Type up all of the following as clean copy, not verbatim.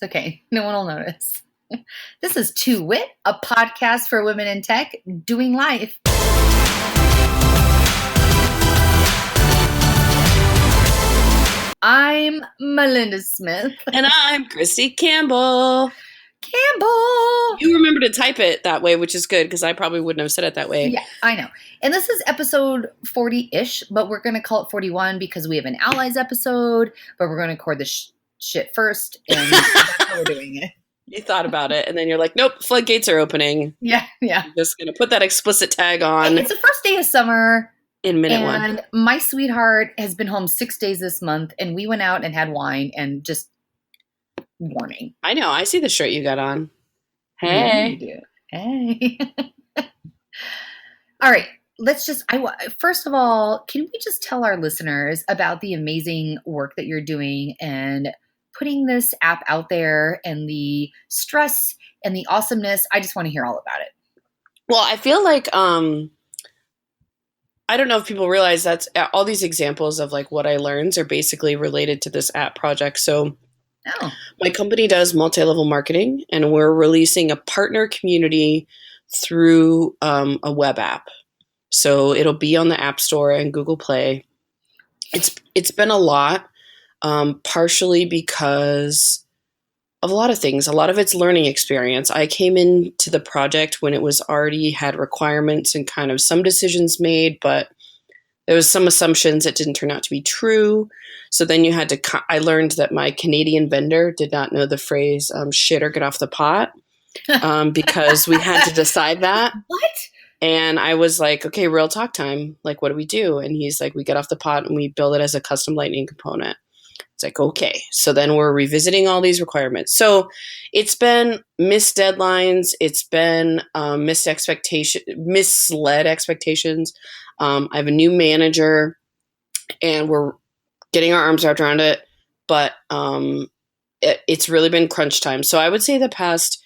It's okay. No one will notice. This is To Wit, a podcast for women in tech doing life. I'm Melinda Smith. And I'm Kristi Campbell. Campbell! You remember to type it that way, which is good because I probably wouldn't have said it that way. Yeah, I know. And this is episode 40-ish, but we're going to call it 41 because we have an Allies episode, but we're going to record the shit first, and that's how we're doing it. You thought about it, and then you're like, nope, floodgates are opening. Yeah. I'm just going to put that explicit tag on. Hey, it's the first day of summer. In minute one. And my sweetheart has been home 6 days this month, and we went out and had wine and just warming. I know. I see the shirt you got on. Yeah, Hey. you do. Hey. All right. First of all, can we just tell our listeners about the amazing work that you're doing and putting this app out there and the stress and the awesomeness? I just want to hear all about it. Well, I feel like, I don't know if people realize that's all these examples of like what I learned are basically related to this app project. So my company does multi-level marketing, and we're releasing a partner community through a web app. So it'll be on the App Store and Google Play. It's been a lot, partially because of a lot of things. A lot of it's learning experience. I came into the project when it was already had requirements and kind of some decisions made, but there was some assumptions that didn't turn out to be true. So then you had to, I learned that my Canadian vendor did not know the phrase shit or get off the pot because we had to decide that. What? And I was like, okay, real talk time. Like, what do we do? And he's like, we get off the pot and we build it as a custom Lightning component. It's like, okay. So then we're revisiting all these requirements. So it's been missed deadlines. It's been misled expectations. I have a new manager and we're getting our arms wrapped around it, but it's really been crunch time. So I would say the past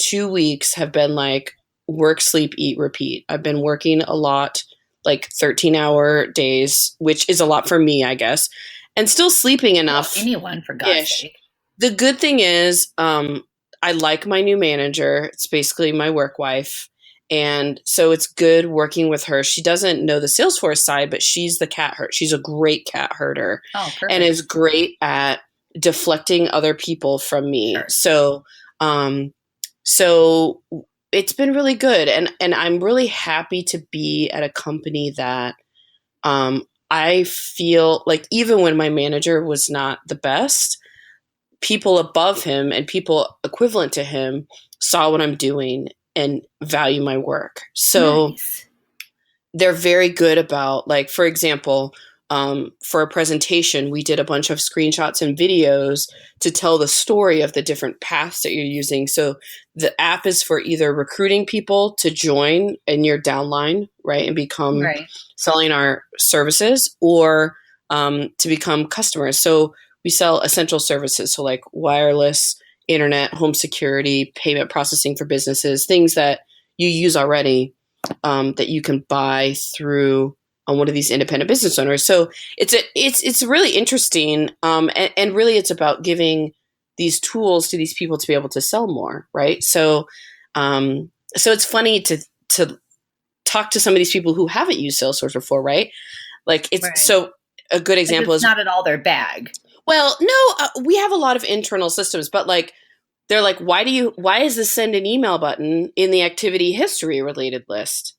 2 weeks have been like work, sleep, eat, repeat. I've been working a lot, like 13-hour days, which is a lot for me, I guess, and still sleeping enough. Well, anyone, for God's sake. The good thing is I like my new manager. It's basically my work wife. And so it's good working with her. She doesn't know the Salesforce side, but she's the cat herder. She's a great cat herder. Oh, perfect. And is great at deflecting other people from me. Sure. So it's been really good. And I'm really happy to be at a company that I feel like even when my manager was not the best, people above him and people equivalent to him saw what I'm doing and value my work. So nice. They're very good about, like, for example, for a presentation, we did a bunch of screenshots and videos to tell the story of the different paths that you're using. So the app is for either recruiting people to join in your downline, right, and become selling our services, or to become customers. So we sell essential services, so like wireless, internet, home security, payment processing for businesses, things that you use already that you can buy through one of these independent business owners. So it's really interesting, and really it's about giving these tools to these people to be able to sell more, right? So it's funny to talk to some of these people who haven't used Salesforce before, right? Like so a good example is not at all their bag. Well, no, we have a lot of internal systems, but like, they're like, why is the send an email button in the activity history related list?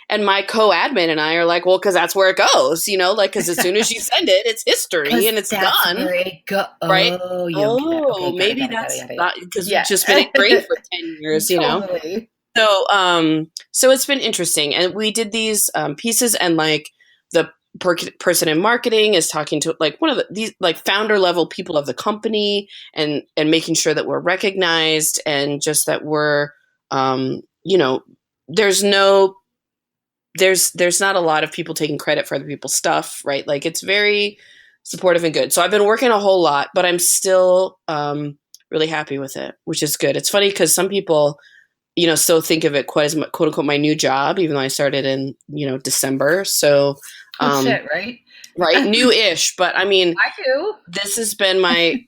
And my co-admin and I are like, well, because that's where it goes, like, because as soon as you send it, it's history and it's done. Where it right? Okay, maybe that's not because we've just been at Great for 10 years, Totally. So it's been interesting. And we did these pieces, and like the person in marketing is talking to like one of these like founder level people of the company and making sure that we're recognized and just that we're, there's not a lot of people taking credit for other people's stuff, right? Like it's very supportive and good. So I've been working a whole lot, but I'm still really happy with it, which is good. It's funny because some people, still think of it quite as quote unquote my new job, even though I started in, December. So shit, right? Right. New-ish. But I mean, I do. This has been my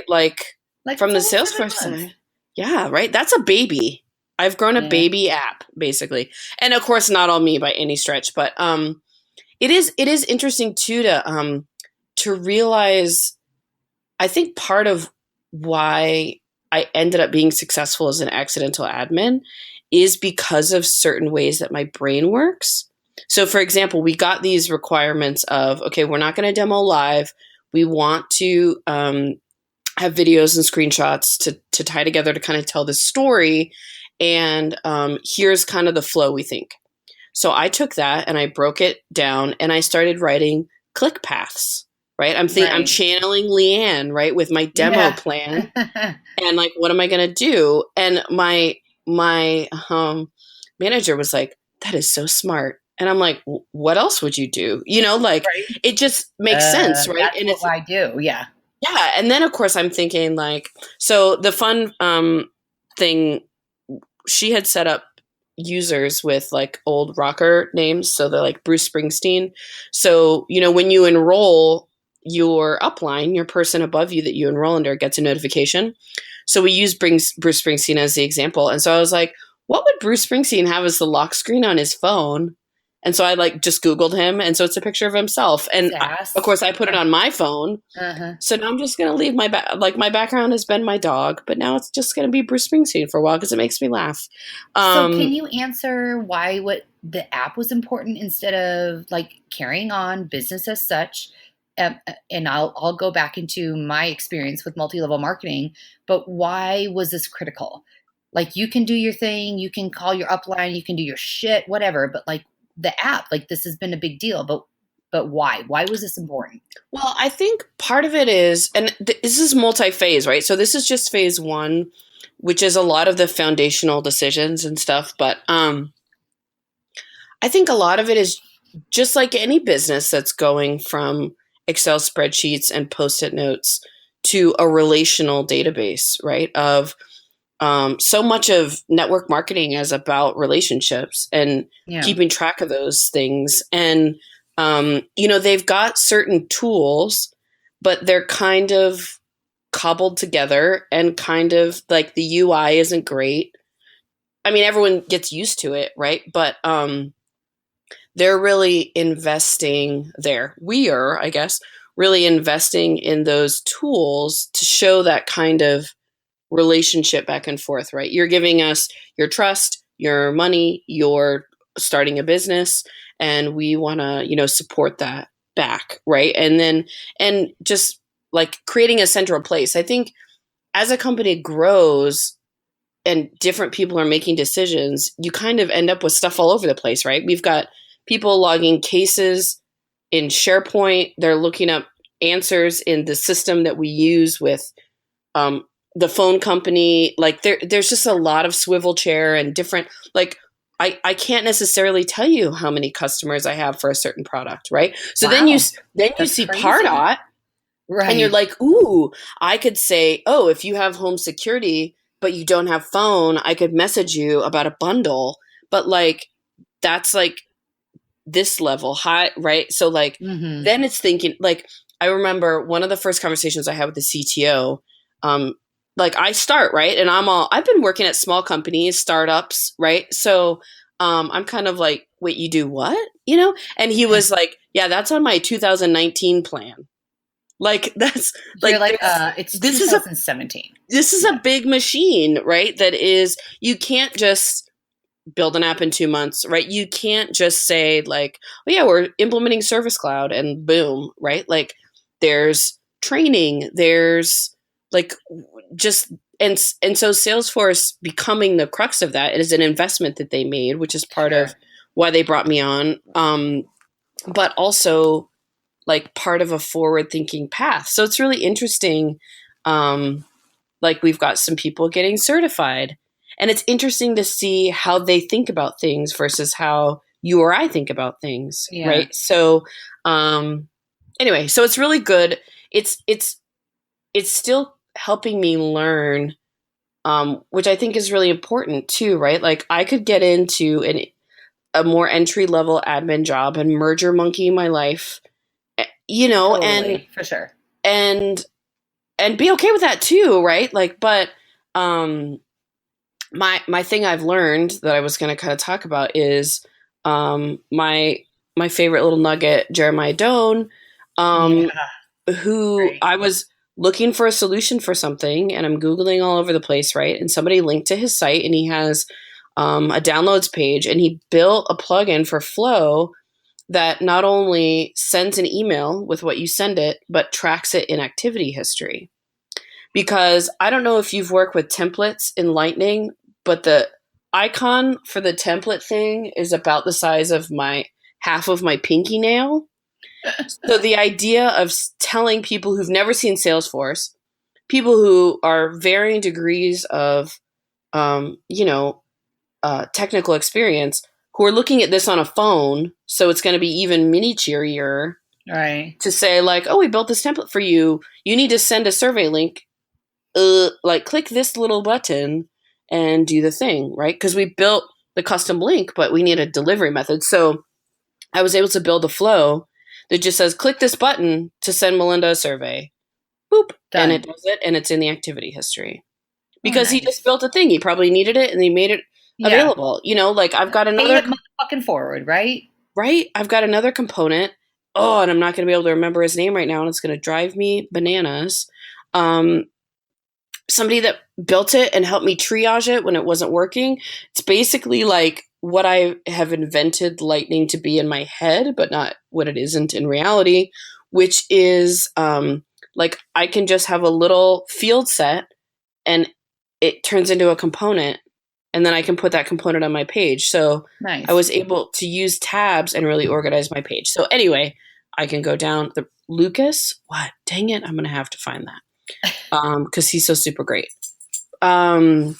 like Like from it's the almost 7 Salesforce months. side. Yeah, right. That's a baby. I've grown a Yeah. baby app basically, and of course, not all me by any stretch, but it is interesting too to realize. I think part of why I ended up being successful as an accidental admin is because of certain ways that my brain works. So, for example, we got these requirements of, okay, we're not going to demo live. We want to have videos and screenshots to tie together to kind of tell this story. And here's kind of the flow we think. So I took that and I broke it down and I started writing click paths. Right, I'm Right. channeling Leanne, right, with my demo Yeah. plan, and like, what am I gonna do? And my manager was like, "That is so smart," and I'm like, "What else would you do?" Like Right. it just makes sense, right? That's And what it's I do. Yeah. yeah, and then of course I'm thinking like, so the fun thing, she had set up users with like old rocker names, so they're like Bruce Springsteen. So when you enroll your upline, your person above you that you enroll under gets a notification. So we use Bruce Springsteen as the example, and so I was like, what would Bruce Springsteen have as the lock screen on his phone? And so I like just Googled him, and so it's a picture of himself, and of Sass. course I put it Yeah. on my phone. Uh-huh. So now I'm just gonna leave my background has been my dog, but now it's just gonna be Bruce Springsteen for a while because it makes me laugh. So can Um, you answer why what the app was important instead of like carrying on business as such? And I'll go back into my experience with multi-level marketing, but why was this critical? Like you can do your thing, you can call your upline, you can do your shit, whatever, but like the app, like this has been a big deal, but why? Why was this important? well, I think part of it is, and this is multi-phase, right? So this is just phase one, which is a lot of the foundational decisions and stuff. But I think a lot of it is just like any business that's going from Excel spreadsheets and post-it notes to a relational database, right? Of so much of network marketing is about relationships and Yeah. keeping track of those things. And, they've got certain tools, but they're kind of cobbled together and kind of like the UI isn't great. I mean, everyone gets used to it, right? But they're really investing there. We are, I guess, really investing in those tools to show that kind of relationship back and forth, right? You're giving us your trust, your money, you're starting a business, and we want to, support that back, right? And just like creating a central place. I think as a company grows and different people are making decisions, you kind of end up with stuff all over the place, right? We've got people logging cases in SharePoint, they're looking up answers in the system that we use with um, the phone company. Like there's just a lot of swivel chair and different, like I can't necessarily tell you how many customers I have for a certain product, right? So Wow. then you That's see crazy. Pardot and you're Right. like, ooh, I could say, oh, if you have home security but you don't have phone, I could message you about a bundle. But like that's like this level high, right? So like Mm-hmm. then it's thinking like I remember one of the first conversations I had with the CTO. Um, like I start right, and I've been working at small companies, startups, right? So I'm kind of like, wait, you do what? And he was like, yeah, that's on my 2019 plan. Like that's You're like like, it's this is a 2017. this is Yeah. a big machine, right? That is you can't just build an app in 2 months, right? You can't just say like, oh yeah, we're implementing Service Cloud and boom, right? Like there's training, there's like just and so Salesforce becoming the crux of that is an investment that they made, which is part of Sure. why they brought me on. But also like part of a forward thinking path. So it's really interesting. Um, like we've got some people getting certified. And it's interesting to see how they think about things versus how you or I think about things, Yeah. right? So anyway, so it's really good. It's still helping me learn, which I think is really important too, right? Like I could get into a more entry level admin job and merger monkey my life, Totally. and For sure. and and be okay with that too, right? Like, but um, my thing I've learned that I was going to kind of talk about is my favorite little nugget, Jeremiah Doan, um, Yeah, who right. I was looking for a solution for something, and I'm googling all over the place, right? And somebody linked to his site, and he has a downloads page, and he built a plugin for Flow that not only sends an email with what you send it, but tracks it in activity history. Because I don't know if you've worked with templates in Lightning, but the icon for the template thing is about the size of my half of my pinky nail. So the idea of telling people who've never seen Salesforce, people who are varying degrees of, you know, technical experience, who are looking at this on a phone, so it's going to be even mini cheerier Right. to say like, "Oh, we built this template for you. You need to send a survey link. Like click this little button and do the thing," right? Because we built the custom link, but we need a delivery method. So I was able to build a flow that just says, "Click this button to send Melinda a survey." Boop, and it Done. does it, and it's in the activity history Oh, because he just nice. built a thing. He probably needed it, and he made it Yeah. available. Like I've got Pay another it motherfucking forward, right? right? I've got another component. Oh, and I'm not going to be able to remember his name right now, and it's going to drive me bananas. Um, Somebody that built it and helped me triage it when it wasn't working. It's basically like what I have invented Lightning to be in my head, but not what it isn't in reality, which is like I can just have a little field set and it turns into a component and then I can put that component on my page. So I Nice. was able to use tabs and really organize my page. So anyway, I can go down the Lucas. What? Dang it! I'm gonna have to find that because he's so super great. Um,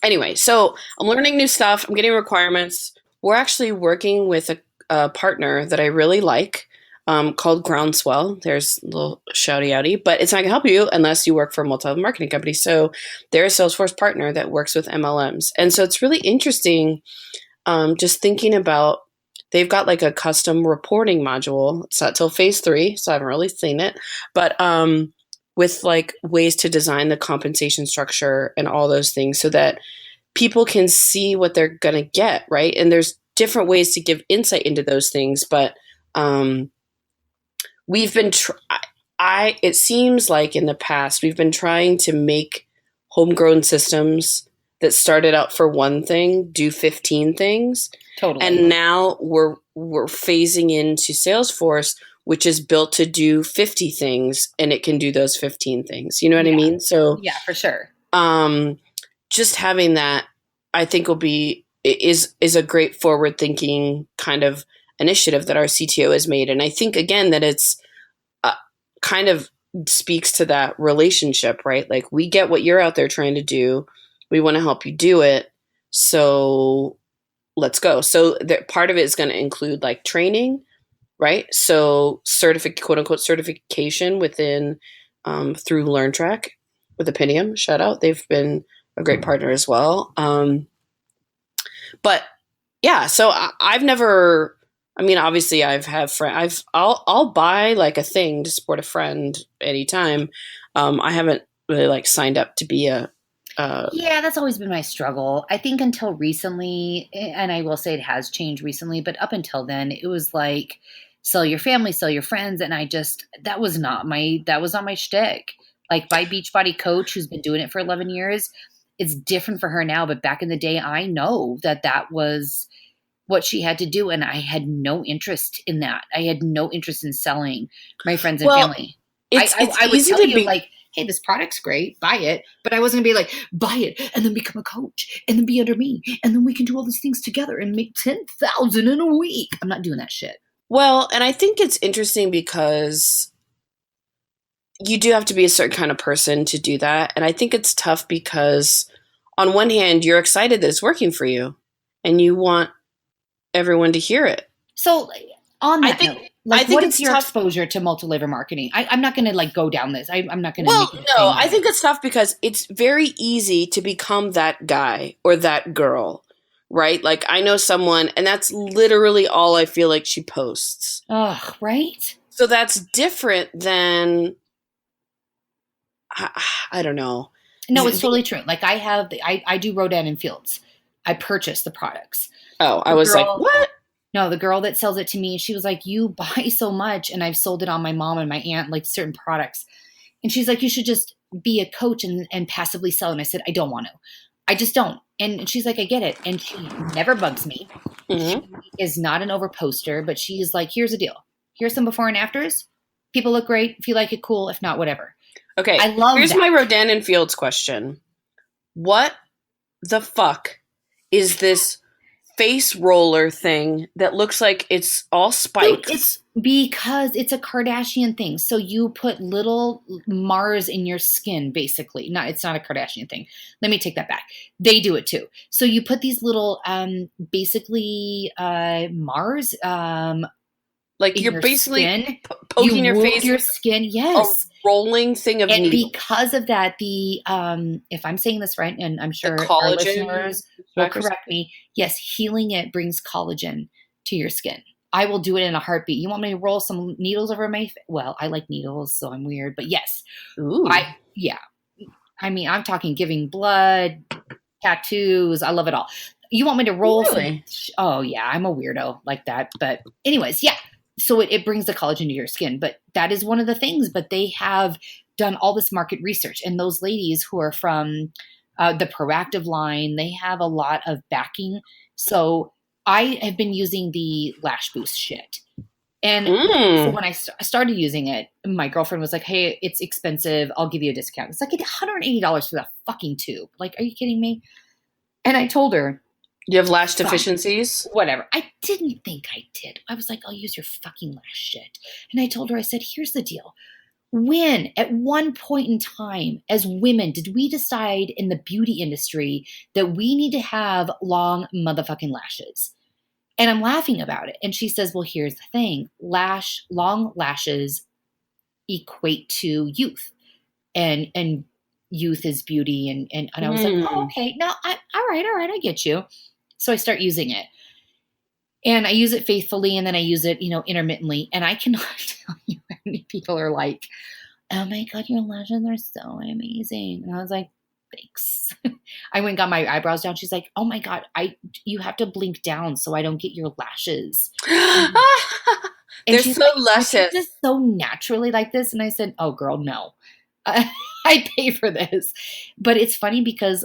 anyway, so I'm learning new stuff. I'm getting requirements. We're actually working with a partner that I really like called Groundswell. There's a little shouty outy, but it's not going to help you unless you work for a multi-level marketing company. So they're a Salesforce partner that works with MLMs. And so it's really interesting just thinking about they've got like a custom reporting module. It's not till phase 3, so I haven't really seen it. But with like ways to design the compensation structure and all those things so that people can see what they're going to get, right? And there's different ways to give insight into those things, but um, we've been it seems like in the past we've been trying to make homegrown systems that started out for one thing do 15 things, and Totally. now we're phasing into Salesforce, which is built to do 50 things, and it can do those 15 things. You know what I Yeah. mean? So Yeah, for sure. um, just having that, I think, will be is a great forward thinking kind of initiative that our CTO has made, and I think again that it's kind of speaks to that relationship, right? Like we get what you're out there trying to do, we want to help you do it, so let's go. So that part of it is going to include like training, right? So quote unquote certification within through LearnTrack with Opinium. Shout out, they've been a great partner as well. But yeah, so I've never. I mean, obviously, I've have friend. I'll buy like a thing to support a friend anytime. I haven't really like signed up to be a. Yeah, that's always been my struggle. I think until recently, and I will say it has changed recently, but up until then, it was like sell your family, sell your friends, and that was not my shtick. Like my Beachbody coach, who's been doing it for 11 years, it's different for her now. But back in the day, I know that was what she had to do, and I had no interest in that. I had no interest in selling my friends and Well, family. it's I would easy tell to you be. like, hey, this product's great, buy it. But I wasn't gonna be like, buy it and then become a coach and then be under me and then we can do all these things together and make 10,000 in a week. I'm not doing that shit. Well, and I think it's interesting because you do have to be a certain kind of person to do that, and I think it's tough because on one hand you're excited that it's working for you, and you want everyone to hear it. So on I that think note, I like think what is it's your tough. exposure to multi-level marketing? I'm not gonna like go down this. I'm not gonna Well, make it a no, thing I on it. think it's tough because it's very easy to become that guy or that girl, right? Like I know someone, and that's literally all I feel like she posts. Ugh, right? So that's different than I don't know. No, it's totally true. Like I do Rodan and Fields. I purchase the products. Oh, I The was like, girl, what? no, the girl that sells it to me, she was like, you buy so much, and I've sold it on my mom and my aunt, like certain products. And she's like, you should just be a coach and passively sell. And I said, I don't want to. I just don't. And she's like, I get it. And she never bugs me. She Hmm. is not an over poster, but she's like, here's the deal. Here's some before and afters. People look great. If you like it, cool. If not, whatever. I Okay, love here's my that. Rodan and Fields question. What the fuck is this face roller thing that looks like it's all So spikes? it's because it's a Kardashian thing. So you put little Mars in your skin, basically. No, it's not a Kardashian thing. Let me take that back. They do it too. So you put these little, basically, Mars, Like in you're your basically skin. You poking your wound face your with skin. a Yes. rolling thing of And needles. because of that, the if I'm saying this right, and I'm The sure our collagen listeners will back or correct something. me, yes, healing it brings collagen to your skin. I will do it in a heartbeat. You want me to roll some needles over my face? Well, I like needles, so I'm weird, but yes, Ooh, yeah. I mean, I'm talking giving blood, tattoos. I love it all. You want me to roll some? really? Oh yeah, I'm a weirdo like that. But anyways, yeah. So it brings the collagen to your skin, but that is one of the things. But they have done all this market research, and those ladies who are from the Proactive line, they have a lot of backing. So I have been using the Lash Boost shit. And so Mm. when I started using it, my girlfriend was like, "Hey, it's expensive. I'll give you a discount." It's like $180 for that fucking tube. Like, are you kidding me? And I told her, You have lash fine, deficiencies? whatever. I didn't think I did. I was like, I'll use your fucking lash shit. And I told her, I said, here's the deal. When, at one point in time, as women, did we decide in the beauty industry that we need to have long motherfucking lashes? And I'm laughing about it. And she says, well, here's the thing. Long lashes equate to youth. And youth is beauty. And I was like, oh, Mm. okay. No, all right, I get you. So I start using it. And I use it faithfully, and then I use it, intermittently. And I cannot tell you how many people are like, oh my God, your lashes are so amazing. And I was like, thanks. I went and got my eyebrows down. She's like, oh my God, you have to blink down so I don't get your lashes. And They're she's so like, aren't you luscious. just so naturally like this? And I said, oh girl, no. I pay for this. But it's funny because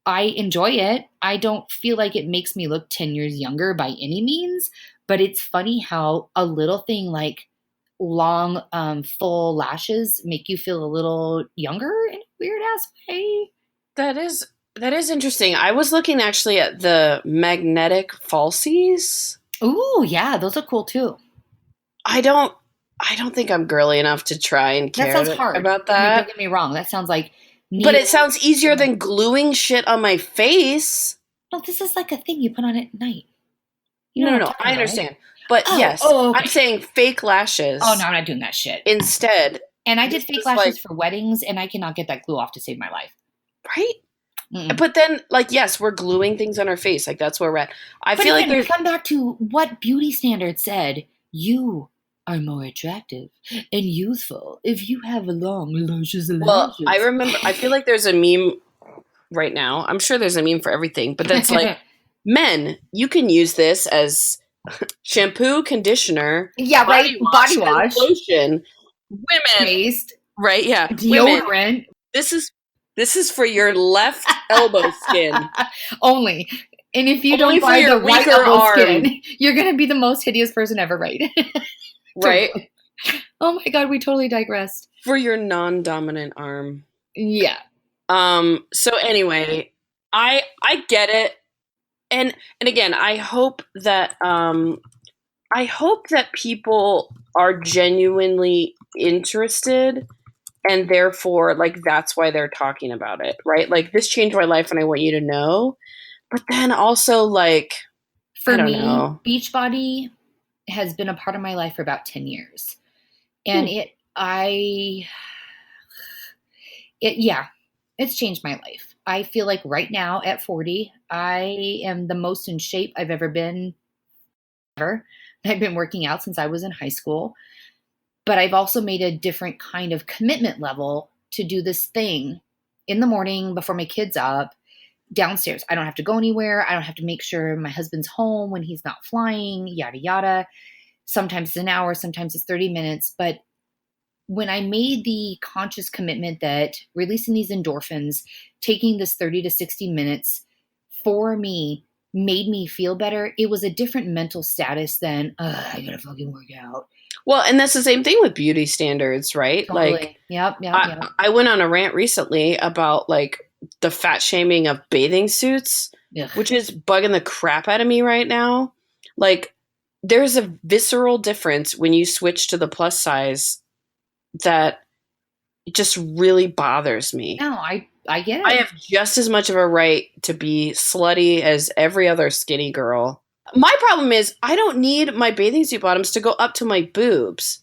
I enjoy it. I don't feel like it makes me look 10 years younger by any means, but it's funny how a little thing like long, full lashes make you feel a little younger in a weird ass way. That is that is interesting. I was looking actually at the magnetic falsies. Ooh, yeah, those are cool too. I don't I don't think I'm girly enough to try and That sounds care hard. about I mean, don't that. get me wrong. That sounds like But it needles. sounds easier than gluing shit on my face. No, this is like a thing you put on at night. You know No, what no, I'm no. talking I about, right? understand. But Oh, yes, oh, I'm okay. saying fake Oh, no, lashes I'm not doing that shit. instead. And I did This fake is like lashes for weddings, and I cannot get that glue off to save my life. right? Mm-mm. But then like yes, we're gluing things on our face. Like that's where we're at. I But feel like again, we there's come back to what beauty standards said. You are more attractive and youthful if you have long lashes and well, I lashes. remember I feel like there's a meme right now. I'm sure there's a meme for everything, but that's like men, you can use this as shampoo, conditioner, Yeah, right. body Body wash, and wash, lotion. Women, paste, right? Yeah, women. deodorant. This is this is for your left elbow skin. Only. And if you don't Only for buy the your right weaker elbow arm, skin, you're going to be the most hideous person ever, right? right? Totally. Oh my God, we totally digressed. For your non-dominant arm. Yeah. So anyway, I get it. And again, I hope that people are genuinely interested and therefore like that's why they're talking about it, right? Like this changed my life and I want you to know. But then also like I For don't me, know. Beachbody has been a part of my life for about 10 years. Hmm. And yeah, it's changed my life. I feel like right now at 40, I am the most in shape I've ever been ever. I've been working out since I was in high school, but I've also made a different kind of commitment level to do this thing in the morning before my kid's up downstairs. I don't have to go anywhere. I don't have to make sure my husband's home when he's not flying, yada, yada. Sometimes it's an hour, sometimes it's 30 minutes. But when I made the conscious commitment that releasing these endorphins, taking this 30 to 60 minutes for me made me feel better, it was a different mental status than, I gotta fucking work out. Well, and that's the same thing with beauty standards, right? Like, Totally. Yep. I went on a rant recently about like the fat shaming of bathing suits, Ugh. which is bugging the crap out of me right now. Like, there's a visceral difference when you switch to the plus size that just really bothers me. No, I get it. I have just as much of a right to be slutty as every other skinny girl. My problem is I don't need my bathing suit bottoms to go up to my boobs.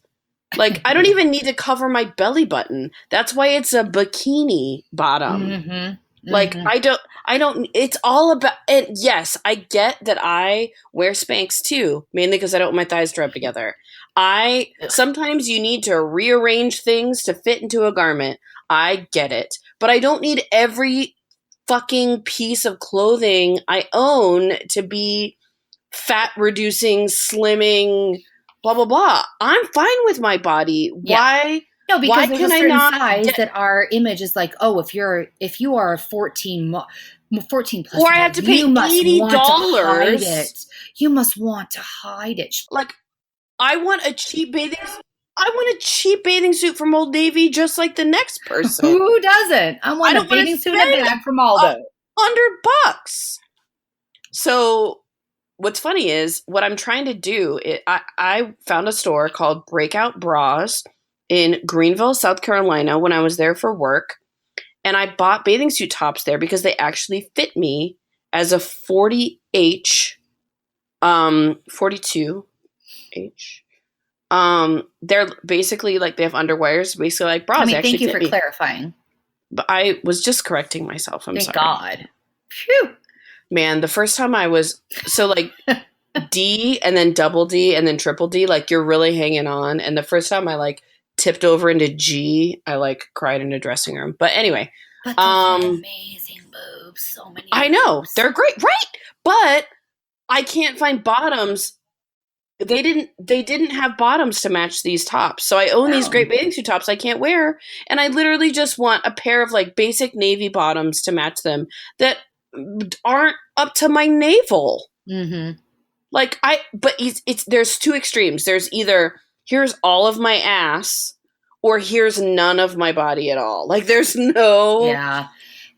Like, I don't even need to cover my belly button. That's why it's a bikini bottom. Mm-hmm. Like, I don't, it's all about, and yes, I get that I wear Spanx too, mainly because I don't want my thighs to rub together. Sometimes you need to rearrange things to fit into a garment. I get it. But I don't need every fucking piece of clothing I own to be fat reducing, slimming, blah, blah, blah. I'm fine with my body. Yeah. Why? No, because Why there's can a I certain not size get- that our image is like, oh, if you are 14 plus, Or I have to pay you must want to hide $80. it. You must want to hide it. Like, I want a cheap bathing suit from Old Navy just like the next person. Who doesn't? I want a bathing suit and a bag from Aldo. $100. So what's funny is what I'm trying to do, I found a store called Breakout Bras in Greenville, South Carolina when I was there for work. And I bought bathing suit tops there because they actually fit me as a 40H, 42H. They're basically like, they have underwires, basically like bras. I mean, actually thank you fit for me. clarifying. But I was just correcting myself. I'm Thank sorry. God. Phew. Man, the first time I was, so like D and then double D and then triple D, like you're really hanging on. And the first time I like tipped over into G, I like cried in a dressing room. But anyway. But those are amazing boobs. So many I know. boobs. They're great. Right. But I can't find bottoms. They didn't have bottoms to match these tops. So I own these great bathing suit tops I can't wear. And I literally just want a pair of like basic navy bottoms to match them that aren't up to my navel. Mm-hmm. Like but there's two extremes. There's either here's all of my ass or here's none of my body at all. Like there's no. Yeah.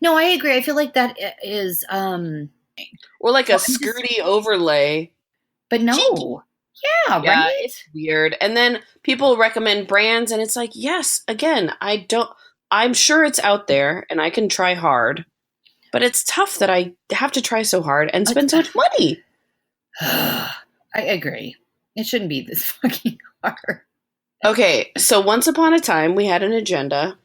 No, I agree. I feel like that is or like a skirty overlay. But no. Cheeky. Yeah, right? It's weird. And then people recommend brands and it's like, yes, again, I'm sure it's out there and I can try hard. But it's tough that I have to try so hard and spend so much money. I agree. It shouldn't be this fucking hard. Okay, so once upon a time, we had an agenda.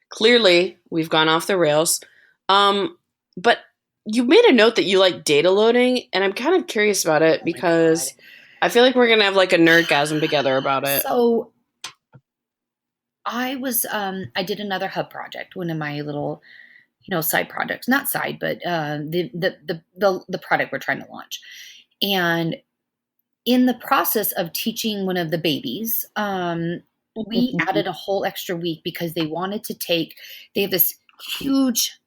Clearly, we've gone off the rails. But you made a note that you like data loading, and I'm kind of curious about it because I feel like we're going to have like a nerdgasm together about it. So I did another hub project, one of my little side projects, not side, but the product we're trying to launch. And in the process of teaching one of the babies, we added a whole extra week because they wanted to they have this huge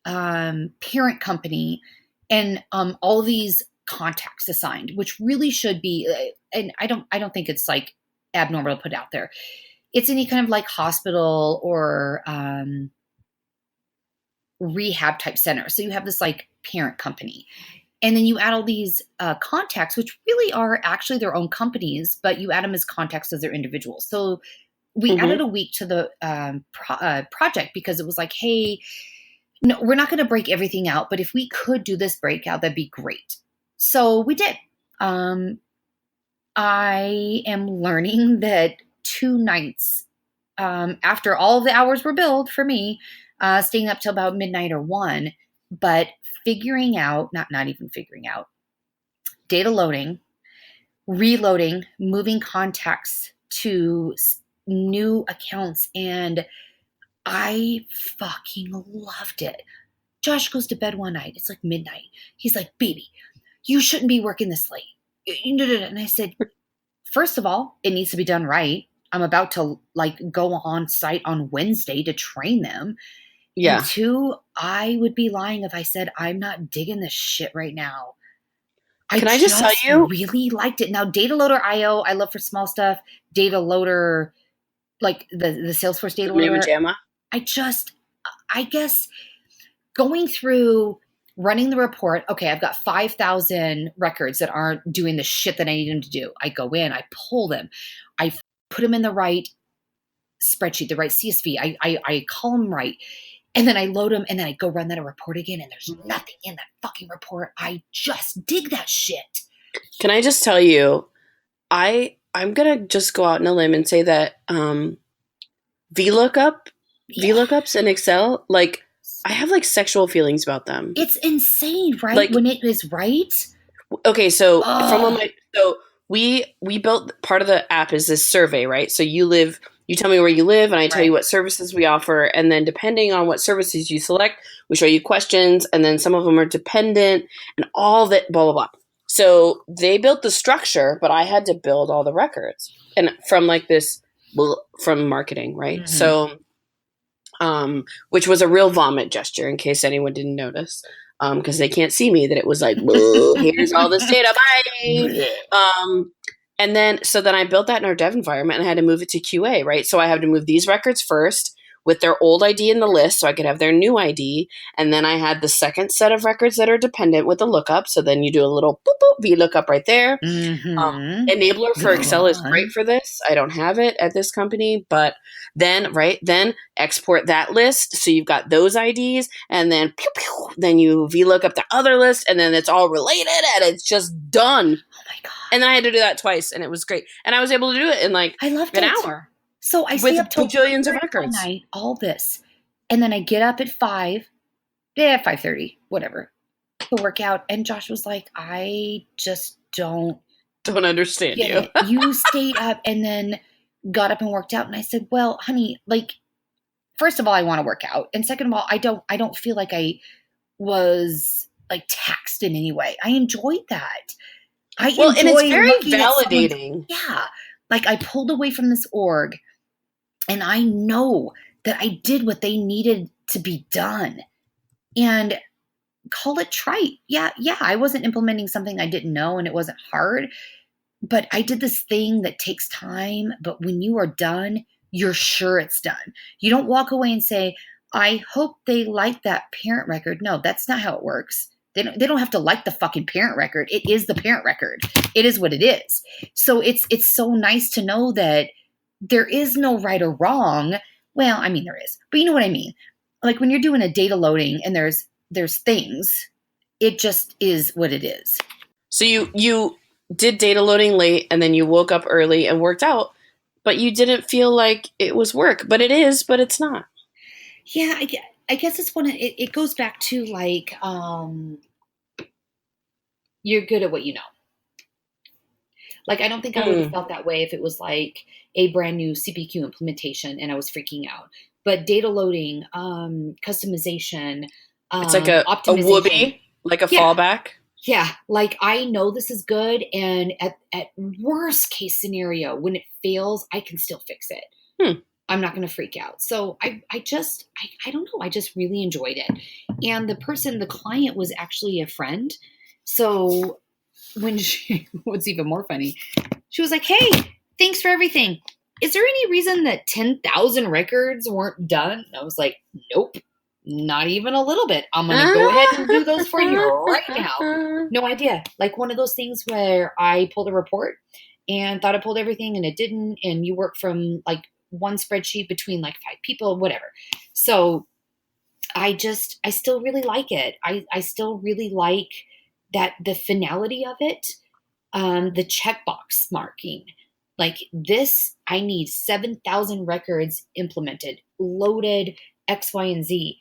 parent company and all these contacts assigned, which really should be, and I don't think it's like abnormal to put out there. It's any kind of like hospital or rehab type center. So you have this like parent company, and then you add all these contacts, which really are actually their own companies, but you add them as contacts as their individuals. So we added a week to the project because it was like, hey, no, we're not going to break everything out, but if we could do this breakout, that'd be great. So we did. I am learning that 2 nights after all of the hours were billed for me, staying up till about midnight or 1, but figuring out, not even figuring out, data loading, reloading, moving contacts to new accounts and I fucking loved it. Josh goes to bed one night. It's like midnight. He's like, baby, you shouldn't be working this late. And I said, first of all, it needs to be done right. I'm about to like go on site on Wednesday to train them. And Yeah. two, I would be lying if I said I'm not digging this shit right now. I Can I just tell just you, really liked it. Now, Data Loader IO, I love for small stuff. Data Loader, like the Salesforce Data Mamma Loader, Jamma? I guess going through running the report, okay, I've got 5,000 records that aren't doing the shit that I need them to do. I go in, I pull them, I put them in the right spreadsheet, the right CSV, I call them right. And then I load them and then I go run that report again and there's nothing in that fucking report. I just dig that shit. Can I just tell you, I'm gonna just go out on a limb and say that VLOOKUP Yeah. VLOOKUPs in Excel, like I have like sexual feelings about them. It's insane, right? Like, When it is right. okay, so Ugh. we built part of the app is this survey, right? So you tell me where you live, and I tell you Right. what services we offer, and then depending on what services you select, we show you questions, and then some of them are dependent, and all that, blah blah blah. So they built the structure, but I had to build all the records, and from like this, well, from marketing, right? Mm-hmm. So, which was a real vomit gesture, in case anyone didn't notice, because they can't see me, that it was like, here's all this data, bye. And then, so then I built that in our dev environment and I had to move it to QA, right? So I have to move these records first with their old ID in the list so I could have their new ID. And then I had the second set of records that are dependent with the lookup. So then you do a little boop, boop, VLOOKUP right there. Mm-hmm. Enabler for Go Excel is great on. for this. I don't have it at this company, but then, then export that list. So you've got those IDs, and then pew, pew, then you VLOOKUP the other list, and then it's all related, and it's just done. Oh my God. And then I had to do that twice, and it was great. And I was able to do it in like I loved an it. hour So I stay with up till bajillions of 3:30 records. all night, all this. And then I get up at 5, 5:30, whatever, to work out. And Josh was like, I just don't Don't understand get you. it. You stayed up and then got up and worked out. And I said, well, honey, like, first of all, I want to work out. And second of all, I don't feel like I was like taxed in any way. I enjoyed that. I Well, and it's enjoy very looking at someone's, validating. yeah. Like I pulled away from this org and I know that I did what they needed to be done. And call it trite. Yeah, I wasn't implementing something I didn't know and it wasn't hard, but I did this thing that takes time, but when you are done, you're sure it's done. You don't walk away and say, I hope they like that parent record. No, that's not how it works. They don't have to like the fucking parent record. It is the parent record. It is what it is. So it's so nice to know that there is no right or wrong. Well, I mean there is, but you know what I mean. Like when you're doing a data loading and there's things, it just is what it is. So you did data loading late, and then you woke up early and worked out, but you didn't feel like it was work. But it is, but it's not. Yeah, I guess it's one of it goes back to like you're good at what you know. Like I don't think I would have felt that way if it was like a brand new CPQ implementation and I was freaking out. But data loading, customization, It's like a optimization, whoopee, like a yeah, fallback. yeah. Like I know this is good, and at worst case scenario, when it fails, I can still fix it. I'm not going to freak out. So I don't know. I just really enjoyed it. And the client was actually a friend. So what's even more funny, she was like, hey, thanks for everything. Is there any reason that 10,000 records weren't done? And I was like, nope, not even a little bit. I'm going to go ahead and do those for you right now. No idea. Like one of those things where I pulled a report and thought I pulled everything and it didn't. And you work from like one spreadsheet between like 5 people, whatever. So I still really like it. I still really like that the finality of it, the checkbox marking. Like this, I need 7,000 records implemented, loaded, X, Y, and Z,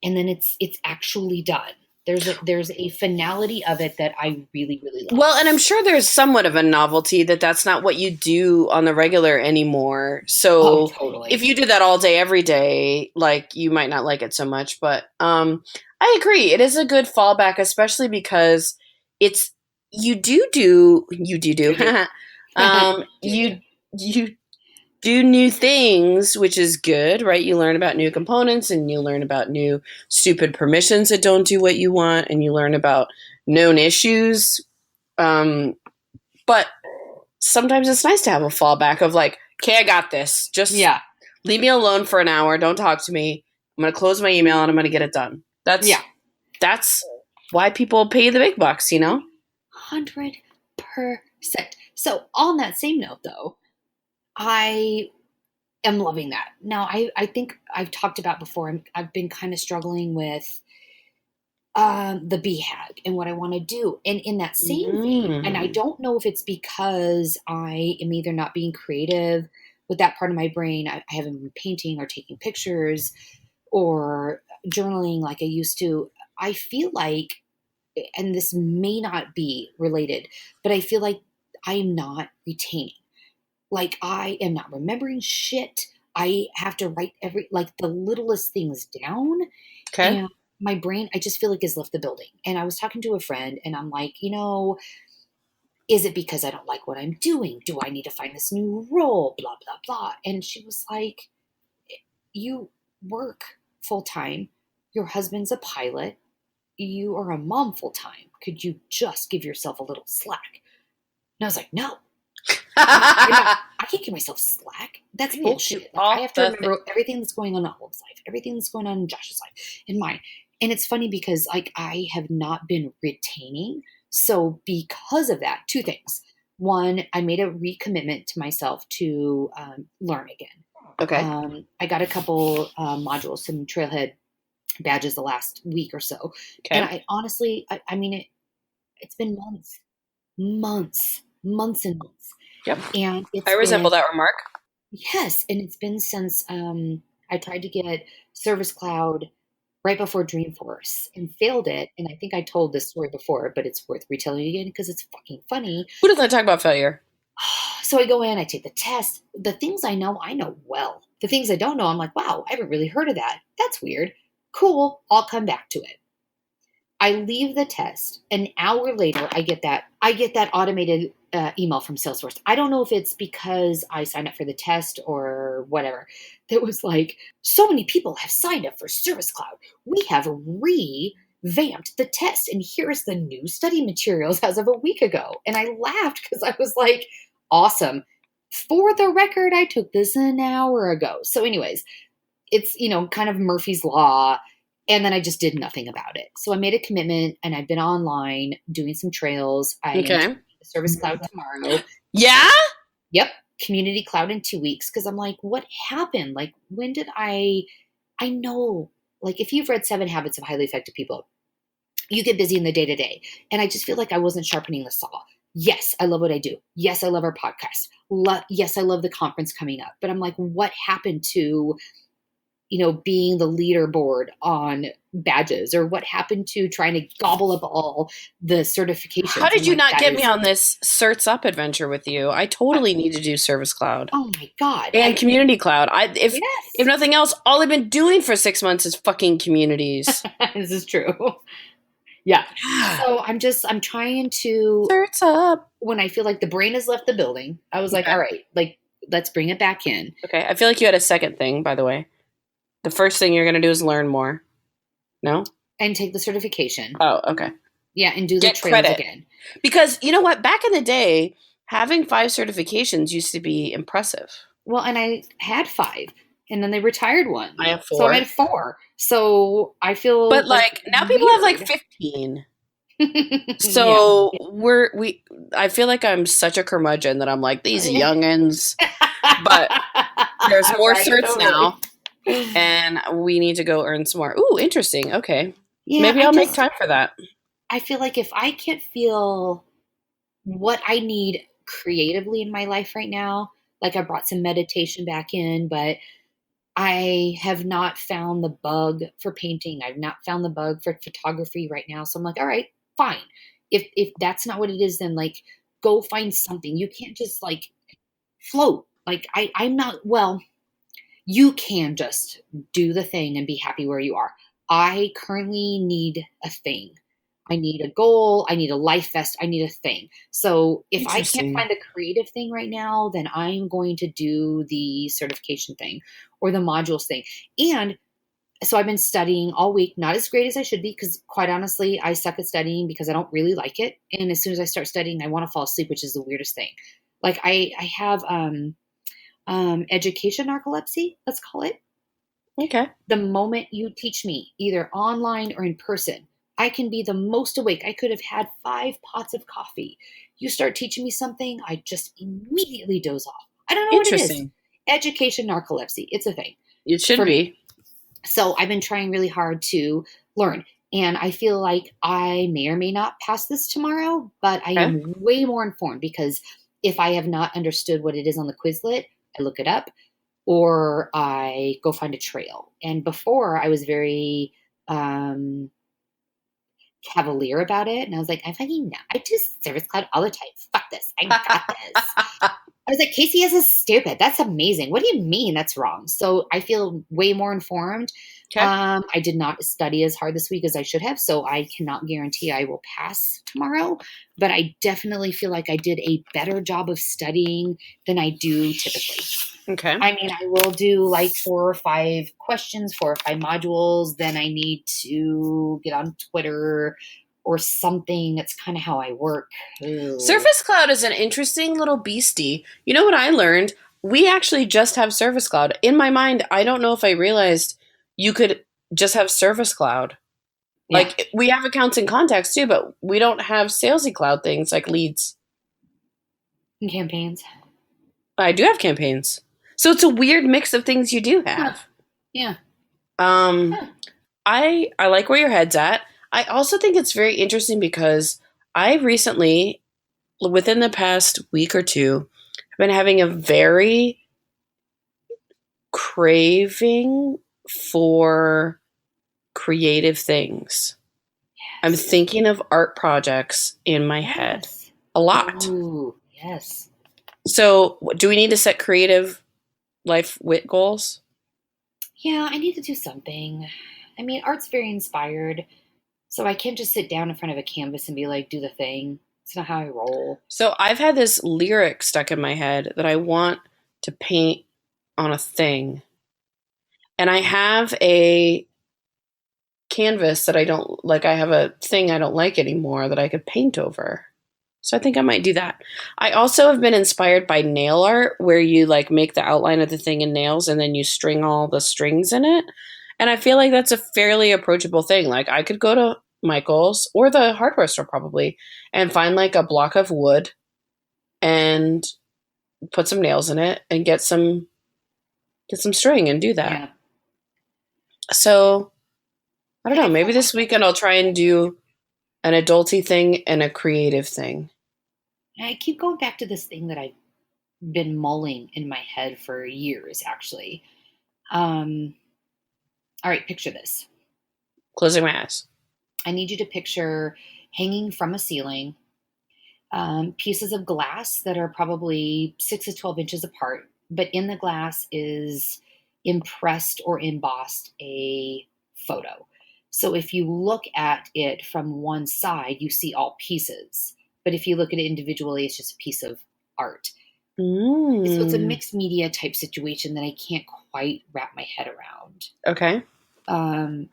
and then it's actually done. There's a finality of it that I really, really love. Well, and I'm sure there's somewhat of a novelty that's not what you do on the regular anymore. Oh, So totally. if you did that all day, every day, like you might not like it so much. But I agree. It is a good fallback, especially because it's you do Do. you do new things, which is good, right? You learn about new components and you learn about new stupid permissions that don't do what you want, and you learn about known issues. But sometimes it's nice to have a fallback of like, okay, I got this. Just Yeah. leave me alone for an hour. Don't talk to me. I'm going to close my email and I'm going to get it done. That's why people pay the big bucks, you know? 100%. So on that same note, though, I am loving that. Now, I think I've talked about before, I've been kind of struggling with the BHAG and what I want to do. And in that same vein, and I don't know if it's because I am either not being creative with that part of my brain, I haven't been painting or taking pictures or journaling like I used to. I feel like, and this may not be related, but I feel like I am not retaining. Like I am not remembering shit. I have to write like the littlest things down. Okay. And my brain, I just feel like has left the building. And I was talking to a friend and I'm like, is it because I don't like what I'm doing? Do I need to find this new role? Blah, blah, blah. And she was like, you work full time. Your husband's a pilot. You are a mom full time. Could you just give yourself a little slack? And I was like, no. I can't give myself slack. That's bullshit. Like, I have to remember everything that's going on in Olive's life, everything that's going on in Josh's life, and mine. And it's funny because like I have not been retaining. So because of that, two things. One, I made a recommitment to myself to learn again. Okay. I got a couple modules, some trailhead badges the last week or so. Okay. And I honestly, I mean, it's been months and months. Yep. And I resemble that remark. Yes. And it's been since I tried to get Service Cloud right before Dreamforce and failed it. And I think I told this story before, but it's worth retelling again because it's fucking funny. Who doesn't talk about failure? So I go in, I take the test. The things I know well. The things I don't know, I'm like, wow, I haven't really heard of that. That's weird. Cool. I'll come back to it. I leave the test. An hour later, I get that automated email from Salesforce. I don't know if it's because I signed up for the test or whatever. That was like, so many people have signed up for Service Cloud. We have revamped the test, and here's the new study materials as of a week ago. And I laughed because I was like, awesome. For the record, I took this an hour ago. So anyways, it's, kind of Murphy's Law. And then I just did nothing about it. So I made a commitment and I've been online doing some trails. I am Service Cloud tomorrow. Yeah? Yep. Community Cloud in 2 weeks. Cause I'm like, what happened? Like, when did I know, like if you've read 7 Habits of Highly Effective People, you get busy in the day to day. And I just feel like I wasn't sharpening the saw. Yes, I love what I do. Yes, I love our podcast. Yes, I love the conference coming up. But I'm like, what happened to being the leaderboard on badges, or what happened to trying to gobble up all the certifications? How did you not get me on this Certs Up adventure with you? I totally need to do Service Cloud. Oh my God. And Community Cloud. If nothing else, all I've been doing for 6 months is fucking communities. This is true. Yeah. So I'm trying to Certs Up. When I feel like the brain has left the building, I was like, all right, like, let's bring it back in. Okay. I feel like you had a second thing, by the way. The first thing you're going to do is learn more. No? And take the certification. Oh, okay. Yeah, and do the trails again. Because you know what? Back in the day, having 5 certifications used to be impressive. Well, and I had 5, and then they retired one. I have 4. So I'm at 4. So I feel But like now people have like 15. So I feel like I'm such a curmudgeon that I'm like, these youngins. But there's more certs now. And we need to go earn some more. Ooh, interesting. Okay. Yeah, maybe I'll make time for that. I feel like if I can't feel what I need creatively in my life right now, like I brought some meditation back in, but I have not found the bug for painting. I've not found the bug for photography right now. So I'm like, all right, fine. If that's not what it is, then like go find something. You can't just like float. Like I'm not well, you can just do the thing and be happy where you are. I currently need a thing. I need a goal. I need a life vest. I need a thing. So if I can't Interesting. find the creative thing right now, then I'm going to do the certification thing or the modules thing. And so I've been studying all week, not as great as I should be, because quite honestly, I suck at studying because I don't really like it. And as soon as I start studying, I want to fall asleep, which is the weirdest thing. Like I have education narcolepsy, let's call it. Okay. The moment you teach me, either online or in person, I can be the most awake. I could have had 5 pots of coffee. You start teaching me something, I just immediately doze off. I don't know what it is. Interesting. Education narcolepsy, it's a thing It should for me. be. So I've been trying really hard to learn. And I feel like I may or may not pass this tomorrow, but I Okay. am way more informed because if I have not understood what it is on the Quizlet, I look it up or I go find a trail. And before I was very cavalier about it. And I was like, I fucking know. I do Service Cloud all the time. Fuck this. I got this. I was like, Casey is stupid. That's amazing. What do you mean that's wrong? So I feel way more informed. Okay. I did not study as hard this week as I should have, so I cannot guarantee I will pass tomorrow. But I definitely feel like I did a better job of studying than I do typically. Okay. I mean, I will do like 4 or 5 questions, 4 or 5 modules. Then I need to get on Twitter or something. That's kind of how I work. Ooh. Surface Cloud is an interesting little beastie. You know what I learned? We actually just have Surface Cloud. In my mind, I don't know if I realized you could just have Surface Cloud. Yeah. Like, we have accounts and contacts too, but we don't have Salesy Cloud things like leads. And campaigns. I do have campaigns. So it's a weird mix of things you do Huh. have. Yeah. Um, Huh. I like where your head's at. I also think it's very interesting because I recently, within the past week or two, have been having a very craving for creative things. I'm Yes. thinking of art projects in my head Yes. a lot. Ooh. Yes. So, do we need to set creative life wit goals? Yeah, I need to do something. I mean, art's very inspired, so I can't just sit down in front of a canvas and be like, do the thing. It's not how I roll. So, I've had this lyric stuck in my head that I want to paint on a thing. And I have a canvas that I don't like. I have a thing I don't like anymore that I could paint over. So I think I might do that. I also have been inspired by nail art where you like make the outline of the thing in nails and then you string all the strings in it. And I feel like that's a fairly approachable thing. Like I could go to Michael's or the hardware store probably and find like a block of wood and put some nails in it and get some string and do that. Yeah. So I don't Yeah, know, I maybe feel this weekend I'll try and do an adulty thing and a creative thing. I keep going back to this thing that I've been mulling in my head for years, actually. Um, all right, picture this. Closing my eyes. I need you to picture hanging from a ceiling pieces of glass that are probably 6 to 12 inches apart, but in the glass is impressed or embossed a photo. So if you look at it from one side, you see all pieces. But if you look at it individually, it's just a piece of art. So it's a Mm. mixed media type situation that I can't quite wrap my head around. Okay.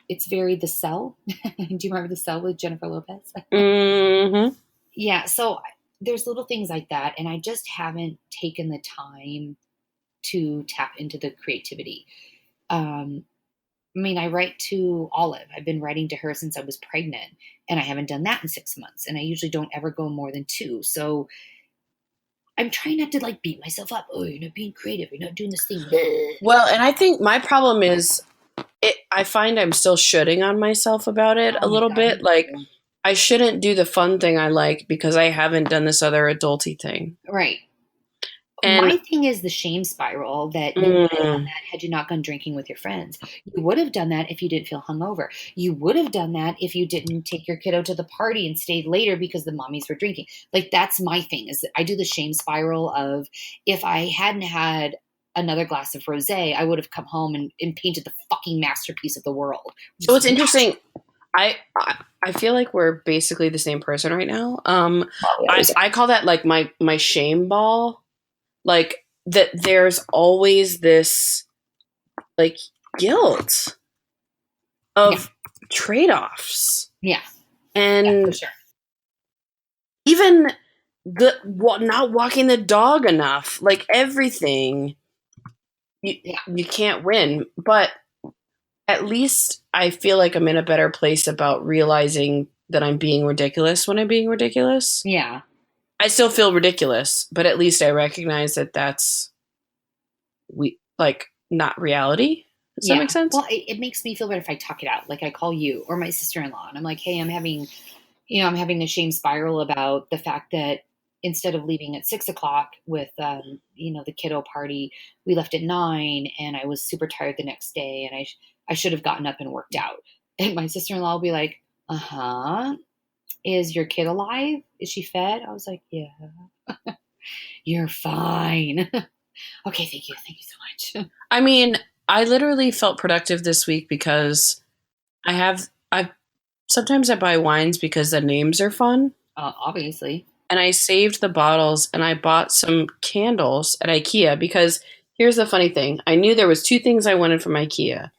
It's very The Cell. Do you remember The Cell with Jennifer Lopez? Mm-hmm. Yeah, so there's little things like that, and I just haven't taken the time to tap into the creativity. Um, I mean, I write to Olive. I've been writing to her since I was pregnant, and I haven't done that in 6 months, and I usually don't ever go more than two. So I'm trying not to like beat myself up. Oh, you're not being creative. You're not doing this thing. Well, and I think my problem is I find I'm still shooting on myself about it Oh a my little God, bit. me Like too. I shouldn't do the fun thing I like because I haven't done this other adulty thing. Right. And My thing is the shame spiral that you would have done mm, that had you not gone drinking with your friends. You would have done that if you didn't feel hungover. You would have done that if you didn't take your kiddo to the party and stayed later because the mommies were drinking. Like that's my thing is I do the shame spiral of if I hadn't had another glass of rosé, I would have come home and painted the fucking masterpiece of the world. so Just it's interesting. I feel like we're basically the same person right now. I call that like my shame ball. Like that there's always this like guilt yeah, of trade-offs. yeah, yeah, for And sure. even not walking the dog enough, like everything you Yeah, you can't win. But at least I feel like I'm in a better place about realizing that I'm being ridiculous when I'm being ridiculous. yeah. I still feel ridiculous, but at least I recognize that that's we like not reality. Does that Yeah. make sense? Well, it makes me feel better if I talk it out. Like I call you or my sister-in-law and I'm like, hey, I'm having a shame spiral about the fact that instead of leaving at 6 o'clock with, the kiddo party, we left at 9 and I was super tired the next day and I should have gotten up and worked out. And my sister-in-law will be like, uh-huh. Is your kid alive? Is she fed? I was like, yeah, you're fine. Okay. Thank you. Thank you so much. I mean, I literally felt productive this week because I sometimes I buy wines because the names are fun. Obviously. And I saved the bottles and I bought some candles at IKEA because here's the funny thing. I knew there was two things I wanted from IKEA.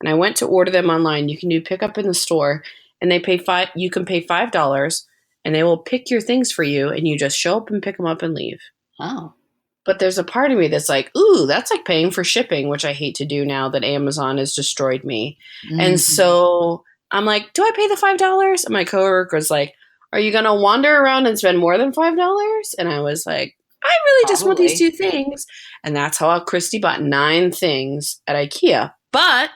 And I went to order them online. You can do pickup in the store and you can pay $5 and they will pick your things for you and you just show up and pick them up and leave. Oh. But there's a part of me that's like, ooh, that's like paying for shipping, which I hate to do now that Amazon has destroyed me. And Mhm. so I'm like, do I pay the $5? And my coworker's like, are you going to wander around and spend more than $5? And I was like, I really just want these Probably. two things. And that's how Kristi bought 9 things at IKEA. But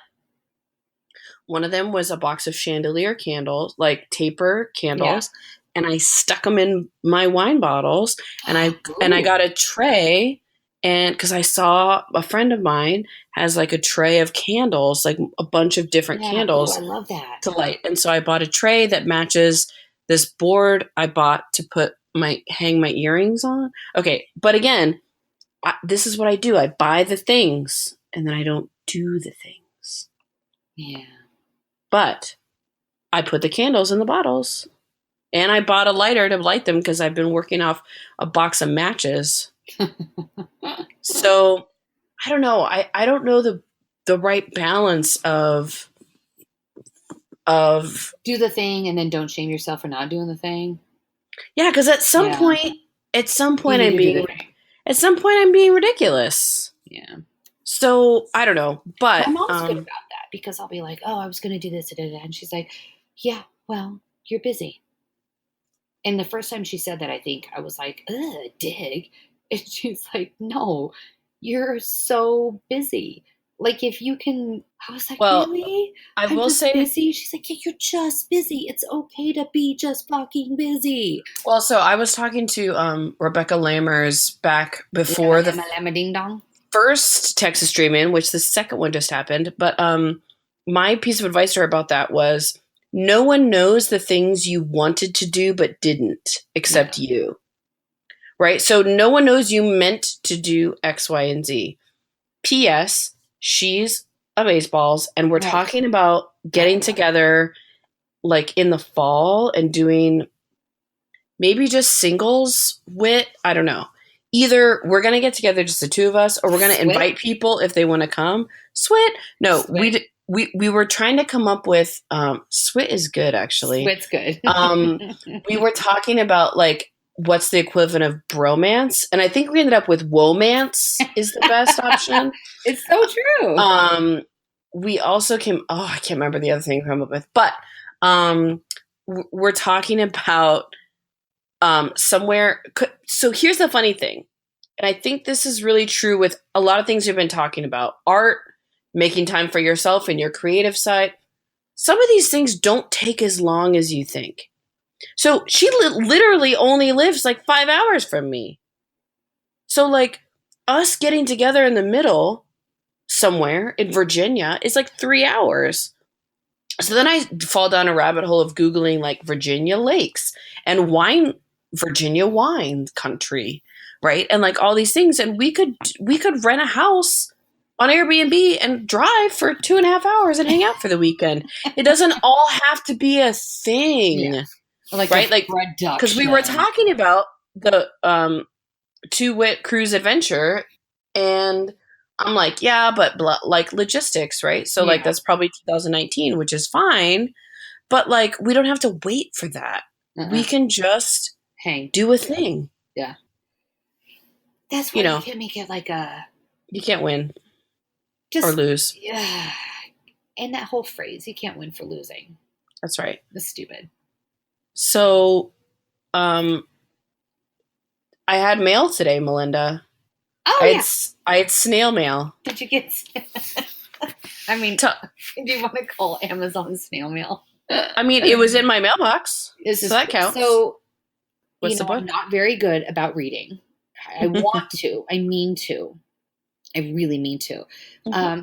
one of them was a box of chandelier candles, like taper Yeah. candles, and I stuck them in my wine bottles and I Ooh. got a tray and cuz I saw a friend of mine has like a tray of candles, like a bunch of different Yeah. Ooh, I candles love that. to light. And so I bought a tray that matches this board I bought to put my hang my earrings on. Okay, but again, this is what I do. I buy the things and then I don't do the things. Yeah. But I put the candles in the bottles. And I bought a lighter to light them because I've been working off a box of matches. So I don't know. I don't know the right balance of Do the thing and then don't shame yourself for not doing the thing. yeah, because Yeah. at some You point need I'm to do the being thing. at some point I'm being ridiculous. Yeah. So I don't know. My But mom's good about that because I'll be like, oh, I was going to do this. Da, da, da. And she's like, yeah, well, you're busy. And the first time she said that, I think I was like, ugh, dig. And she's like, no, you're so busy. Like, if you can, I was like, well, really? I I'm will just say busy. She's like, yeah, you're just busy. It's okay to be just fucking busy. well, so I was talking to Rebecca Lammers back Lemma, before the lemma, lemma, ding dong. first Texas Dream In, which the second one just happened. But my piece of advice to her about that was no one knows the things you wanted to do but didn't Yeah. except you. Right? So no one knows you meant to do X, Y, and Z. P.S. She's Amazeballs, and we're Oh, talking about God, I getting love it. together like in the fall and doing maybe just singles wit. I don't know. Either we're gonna get together, just the two of us, or we're gonna Swit? invite people if they want to come. Swit? No, Swit. we were trying to come up with. Swit is good actually. Swit's good. Um, we were talking about like what's the equivalent of bromance, and I think we ended up with womance is the best option. It's so true. Um, we also came. Oh, I can't remember the other thing we came up with, but um, we're talking about somewhere. So here's the funny thing, and I think this is really true with a lot of things we've been talking about: art, making time for yourself and your creative side. Some of these things don't take as long as you think. So she literally only lives like 5 hours from me. So like us getting together in the middle somewhere in Virginia is like 3 hours. So then I fall down a rabbit hole of Googling like Virginia lakes and Virginia wine country, right? And like all these things. And we could rent a house on Airbnb and drive for 2.5 hours and hang out for the weekend. It doesn't all have to be a thing, Yeah. Like right? a Like, because we were production. talking about the Two Wit Cruise Adventure, and I'm like, yeah, but like logistics, right? So like Yeah. that's probably 2019, which is fine, but like we don't have to wait for that. We Uh-uh. can just Hang. do a thing. Yeah. That's why You you know, can make it like a you can't win or just lose. yeah. And that whole phrase, you can't win for losing. That's right. That's stupid. So, I had mail today, Melinda. Oh I had yeah. I had snail mail. Did you get? I mean, To, do you want to call Amazon snail mail? I mean, it was in my mailbox, This so is that counts. so. What's the I'm book? not very good about reading. I want to. I mean to. I really mean to.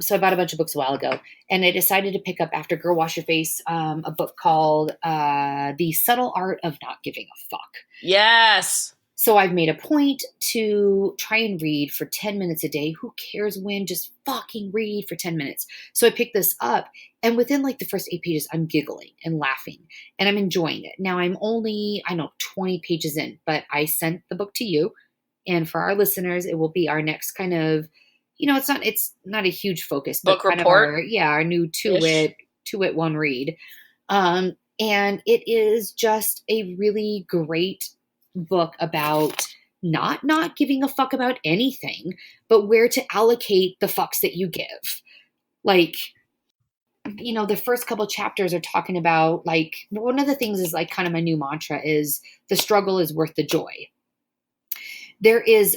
So I bought a bunch of books a while ago, and I decided to pick up after Girl Wash Your Face a book called The Subtle Art of Not Giving a Fuck. Yes. So I've made a point to try and read for 10 minutes a day. Who cares when? Just fucking read for 10 minutes. So I picked this up, and within like the first 8 pages, I'm giggling and laughing, and I'm enjoying it. Now I'm only, 20 pages in, but I sent the book to you. And for our listeners, it will be our next kind of, it's not a huge focus, but Book kind of report our new two-wit one read. And it is just a really great book about not giving a fuck about anything, but where to allocate the fucks that you give. Like, the first couple chapters are talking about, like, one of the things is like kind of my new mantra is the struggle is worth the joy. There is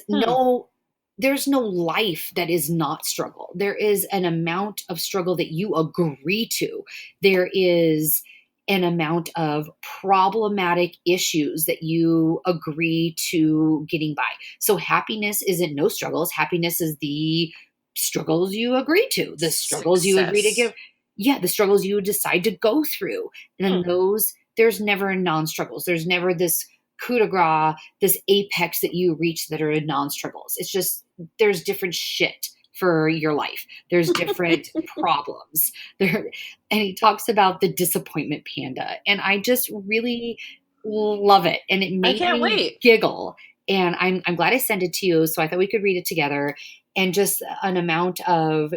there's no life that is not struggle. There is an amount of struggle that you agree to. There is an amount of problematic issues that you agree to getting by. So happiness isn't no struggles. Happiness is the struggles you agree to, the struggles you agree to give. success. Yeah, the struggles you decide to go through. And then there's never non-struggles. There's never this coup de grace, this apex that you reach that are non-struggles. It's just, there's different shit for your life. There's different problems there. And he talks about the disappointment panda. And I just really love it. And it I made can't me wait. giggle. And I'm glad I sent it to you. So I thought we could read it together. And just an amount of,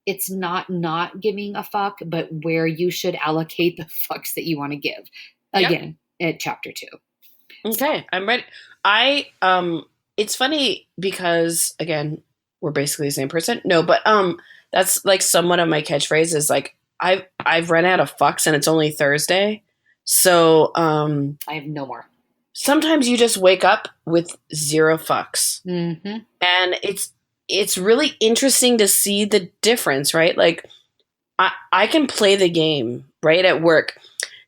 it's not giving a fuck, but where you should allocate the fucks that you want to give. Again, at chapter 2. Okay, I'm ready. It's funny because again, we're basically the same person. No, but that's like somewhat of my catchphrase is like I've run out of fucks and it's only Thursday, so I have no more. sometimes you just wake up with zero fucks, Mm-hmm. and it's really interesting to see the difference, right? Like I can play the game right at work.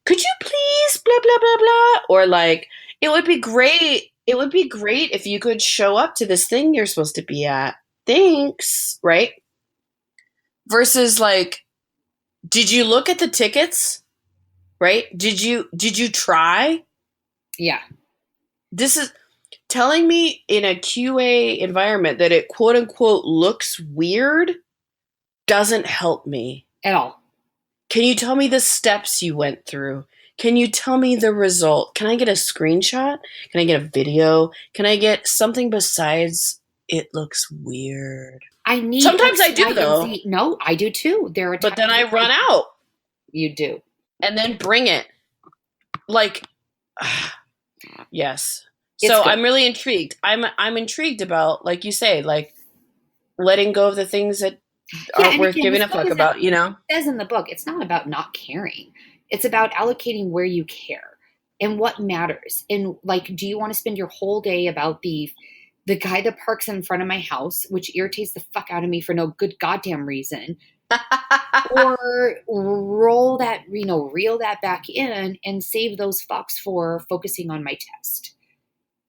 Could you please blah blah blah blah, or like it would be great. It would be great if you could show up to this thing you're supposed to be at. Thanks, right? Versus like, did you look at the tickets? Right? Did you try? Yeah. This is telling me in a QA environment that it quote unquote looks weird doesn't help me At all. Can you tell me the steps you went through? Can you tell me the result? Can I get a screenshot? Can I get a video? Can I get something besides it looks weird? I need Sometimes X, I do Y, and though, Z. No, I do too. There are but times then I that run out you do. and then bring it. Like yes. It's So good. I'm really intrigued. I'm intrigued about, like you say, like letting go of the things that aren't And worth again, giving this a book fuck is about, you know? it says in the book, it's not about not caring. It's about allocating where you care and what matters. And like, do you want to spend your whole day about the guy that parks in front of my house, which irritates the fuck out of me for no good goddamn reason, or reel that back in and save those fucks for focusing on my test?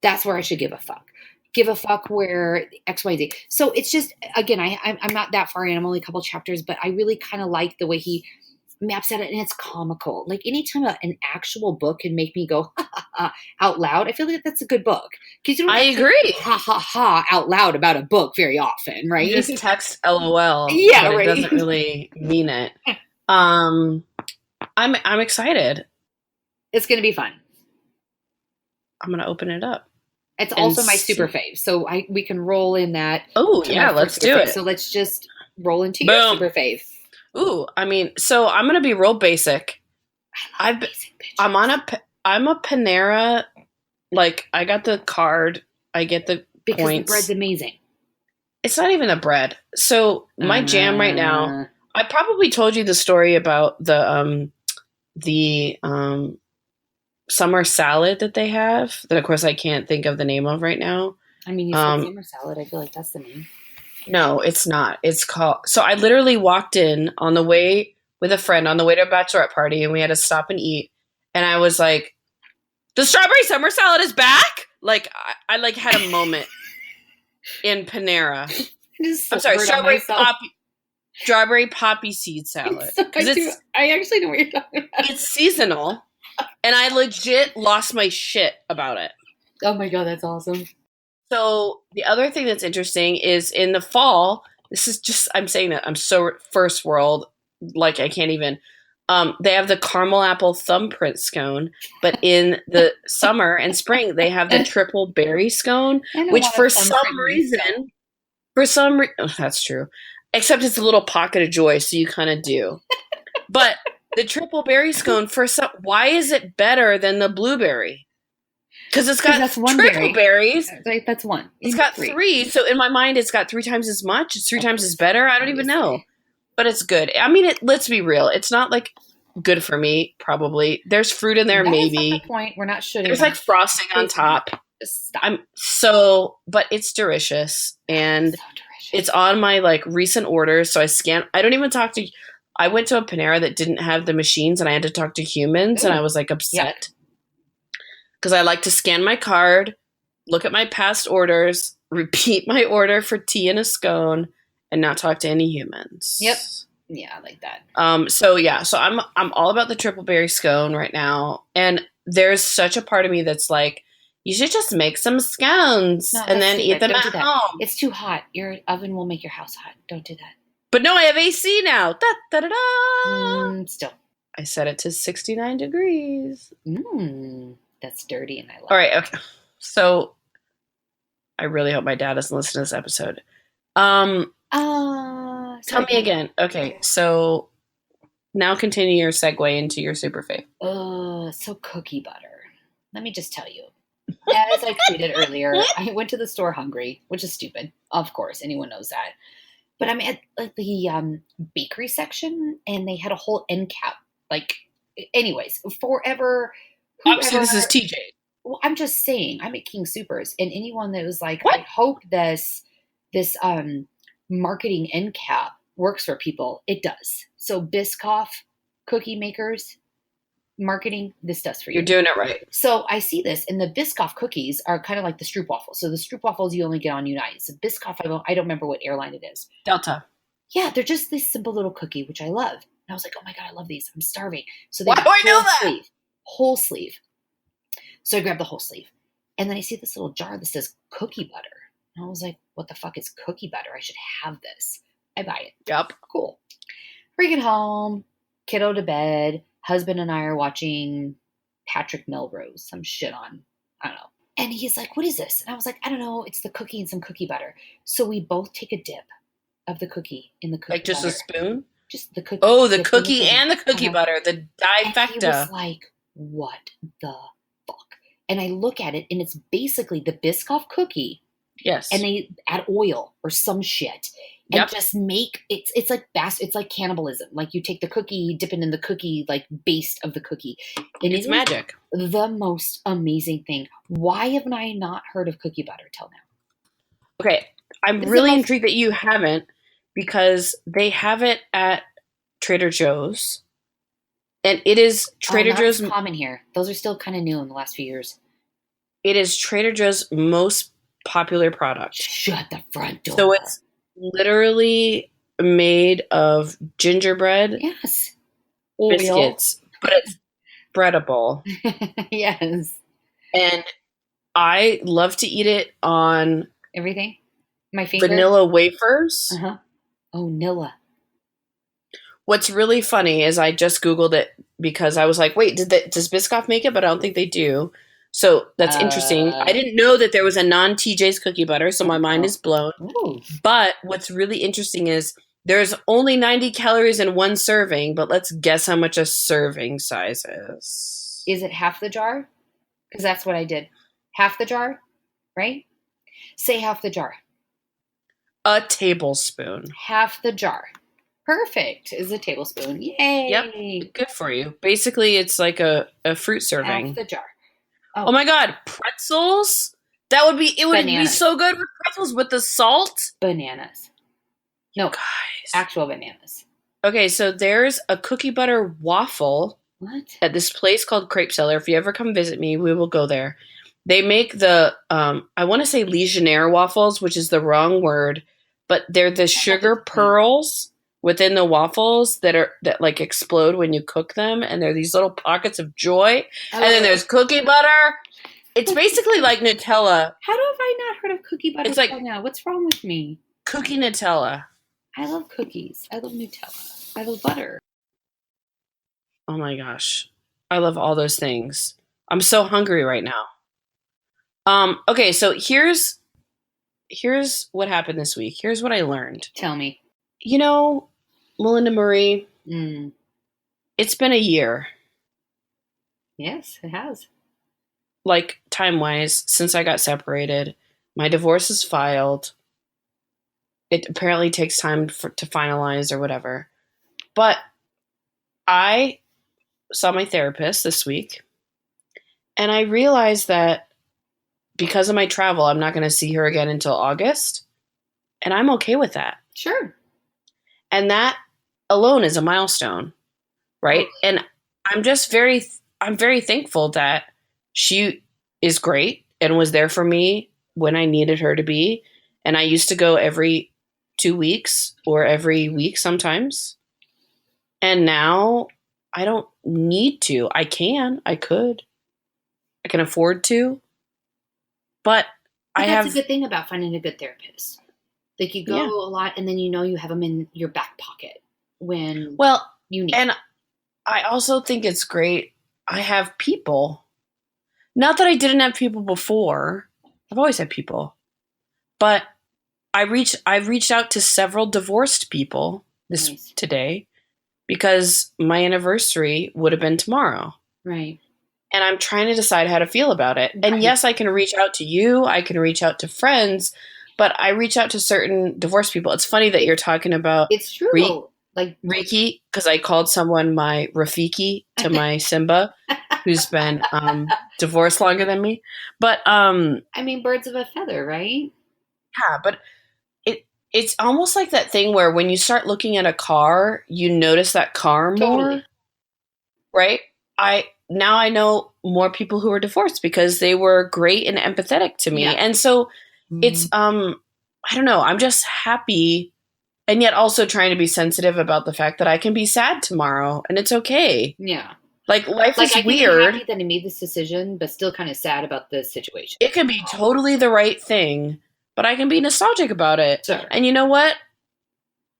That's where I should give a fuck. give a fuck where X, Y, Z. So it's just, again, I'm not that far in. I'm only a couple chapters, but I really kind of like the way he maps at it, and it's comical. Like anytime an actual book can make me go ha, ha, ha, out loud, I feel like that's a good book. Because you don't I agree. ha ha ha out loud about a book very often, right? You just text LOL, yeah, but it right. doesn't really mean it. I'm excited. It's going to be fun. I'm going to open it up. It's also my super fave, so we can roll in that. Oh yeah, let's do it. So let's just roll into your super fave. Ooh, I mean, so I'm gonna be real basic. I'm a Panera. Like, I got the card. I get the because points. The bread's amazing. It's not even the bread. So my jam right now. I probably told you the story about the summer salad that they have. That of course I can't think of the name of right now. I mean, you said summer salad. I feel like that's the name. No, it's not. It's called. So I literally walked in on the way with a friend on the way to a bachelorette party, and we had to stop and eat. And I was like, "The strawberry summer salad is back!" Like I like had a moment in Panera. I'm sorry, strawberry poppy seed salad. I actually know what you're talking about. It's seasonal, and I legit lost my shit about it. Oh my God, that's awesome. So the other thing that's interesting is in the fall, this is just, I'm saying that I'm so first world, like I can't even, they have the caramel apple thumbprint scone, but in the summer and spring, they have the triple berry scone, which for some reason, that's true, except it's a little pocket of joy, so you kind of do. But the triple berry scone, why is it better than the blueberry? Because it's got triple berries. That's one. It's got three. So in my mind, it's got 3 times as much. It's 3 times as better. I don't even know. But it's good. I mean, let's be real. It's not like good for me, probably. There's fruit in there, maybe. That's not the point. We're not shooting. There's like frosting on top. But it's delicious. And it's on my like recent orders. So I don't even talk to, I went to a Panera that didn't have the machines and I had to talk to humans. Ooh. And I was like upset. Yeah. Because I like to scan my card, look at my past orders, repeat my order for tea and a scone, and not talk to any humans. Yep. Yeah, I like that. So I'm all about the triple berry scone right now, and there's such a part of me that's like, you should just make some scones and then eat them at home. It's too hot. Your oven will make your house hot. Don't do that. But no, I have AC now. Da da da da. Still, I set it to 69 degrees. That's dirty, and I love it. All right, okay. So, I really hope my dad doesn't listen to this episode. Tell me again. Okay, so now continue your segue into your super fave. So cookie butter. Let me just tell you. As I tweeted earlier, I went to the store hungry, which is stupid. Of course, anyone knows that. But I'm at like the bakery section, and they had a whole end cap. Like, anyways, forever. Obviously, this is TJ. Well, I'm just saying, I'm at King Supers, and anyone that was like, what? I hope this marketing end cap works for people. It does. So Biscoff cookie makers, marketing, this does for you. You're doing it right. So I see this, and the Biscoff cookies are kind of like the stroopwafels. So the stroopwafels you only get on United. So Biscoff, I don't remember what airline it is. Delta. Yeah, they're just this simple little cookie, which I love. And I was like, oh my God, I love these. I'm starving. So they why do I know that? Whole sleeve. So I grabbed the whole sleeve. And then I see this little jar that says cookie butter. And I was like, what the fuck is cookie butter? I should have this. I buy it. Yep. Cool. Bring it home. Kiddo to bed. Husband and I are watching Patrick Melrose. Some shit on, I don't know. And he's like, what is this? And I was like, I don't know. It's the cookie and some cookie butter. So we both take a dip of the cookie in the cookie like just butter. A spoon? Just the cookie. Oh, the cookie and the cookie butter. The trifecta. And he was like, what the fuck? And I look at it, and it's basically the Biscoff cookie. Yes. And they add oil or some shit and just make it's like it's like cannibalism. Like you take the cookie, dip it in the cookie, like base of the cookie. And it's magic. The most amazing thing. Why haven't I not heard of cookie butter till now? Okay. I'm really intrigued that you haven't, because they have it at Trader Joe's. And it is Trader Joe's. Common here. Those are still kind of new in the last few years. It is Trader Joe's most popular product. Shut the front door. So it's literally made of gingerbread Yes. biscuits, but it's breadable. Yes. And I love to eat it on Everything. My finger. vanilla wafers. Uh-huh. Oh, Nilla. What's really funny is I just Googled it because I was like, wait, does Biscoff make it? But I don't think they do. So that's interesting. I didn't know that there was a non-TJ's cookie butter, so my mind is blown. Ooh. But what's really interesting is there's only 90 calories in one serving, but let's guess how much a serving size is. Is it half the jar? Because that's what I did. Half the jar, right? Say half the jar. A tablespoon. Half the jar. Perfect. Is a tablespoon. Yay. Yep. Good for you. Basically, it's like a fruit serving. Half the jar. Oh my God. Pretzels? It would be so good with pretzels with the salt. Bananas. No, guys. Actual bananas. Okay, so there's a cookie butter waffle. What? At this place called Crepe Cellar. If you ever come visit me, we will go there. They make the, I want to say Legionnaire waffles, which is the wrong word, but they're the sugar pearls within the waffles that like explode when you cook them, and they're these little pockets of joy. And then there's cookie butter. It's basically like Nutella. How have I not heard of cookie butter? It's like now? What's wrong with me? Cookie Nutella. I love cookies. I love Nutella. I love butter. Oh my gosh. I love all those things. I'm so hungry right now. Okay, so here's what happened this week. Here's what I learned. Tell me. You know, Melinda Marie, it's been a year. Yes, it has. Like, time-wise, since I got separated. My divorce is filed. It apparently takes time to finalize or whatever. But I saw my therapist this week, and I realized that because of my travel, I'm not going to see her again until August, and I'm okay with that. Sure. And that alone is a milestone, right? And I'm just I'm very thankful that she is great and was there for me when I needed her to be. And I used to go every 2 weeks or every week sometimes. And now I don't need to. I can afford to. But that's a good thing about finding a good therapist. Like, you go a lot, and then you have them in your back pocket when you need. And I also think it's great. I have people. Not that I didn't have people before. I've always had people. But I've reached out to several divorced people today because my anniversary would have been tomorrow. Right. And I'm trying to decide how to feel about it. Right. And yes, I can reach out to you. I can reach out to friends. But I reach out to certain divorced people. It's funny that you're talking about. It's true. Like Riki, because I called someone my Rafiki to my Simba, who's been divorced longer than me. But I mean, birds of a feather, right? Yeah, but it's almost like that thing where when you start looking at a car, you notice that car more, right? Now I know more people who are divorced because they were great and empathetic to me, and so it's I don't know. I'm just happy. And yet also trying to be sensitive about the fact that I can be sad tomorrow and it's okay. Yeah. Like, life is I can weird. be happy that I made this decision, but still kind of sad about the situation. It can be totally the right thing, but I can be nostalgic about it. Sure. And you know what?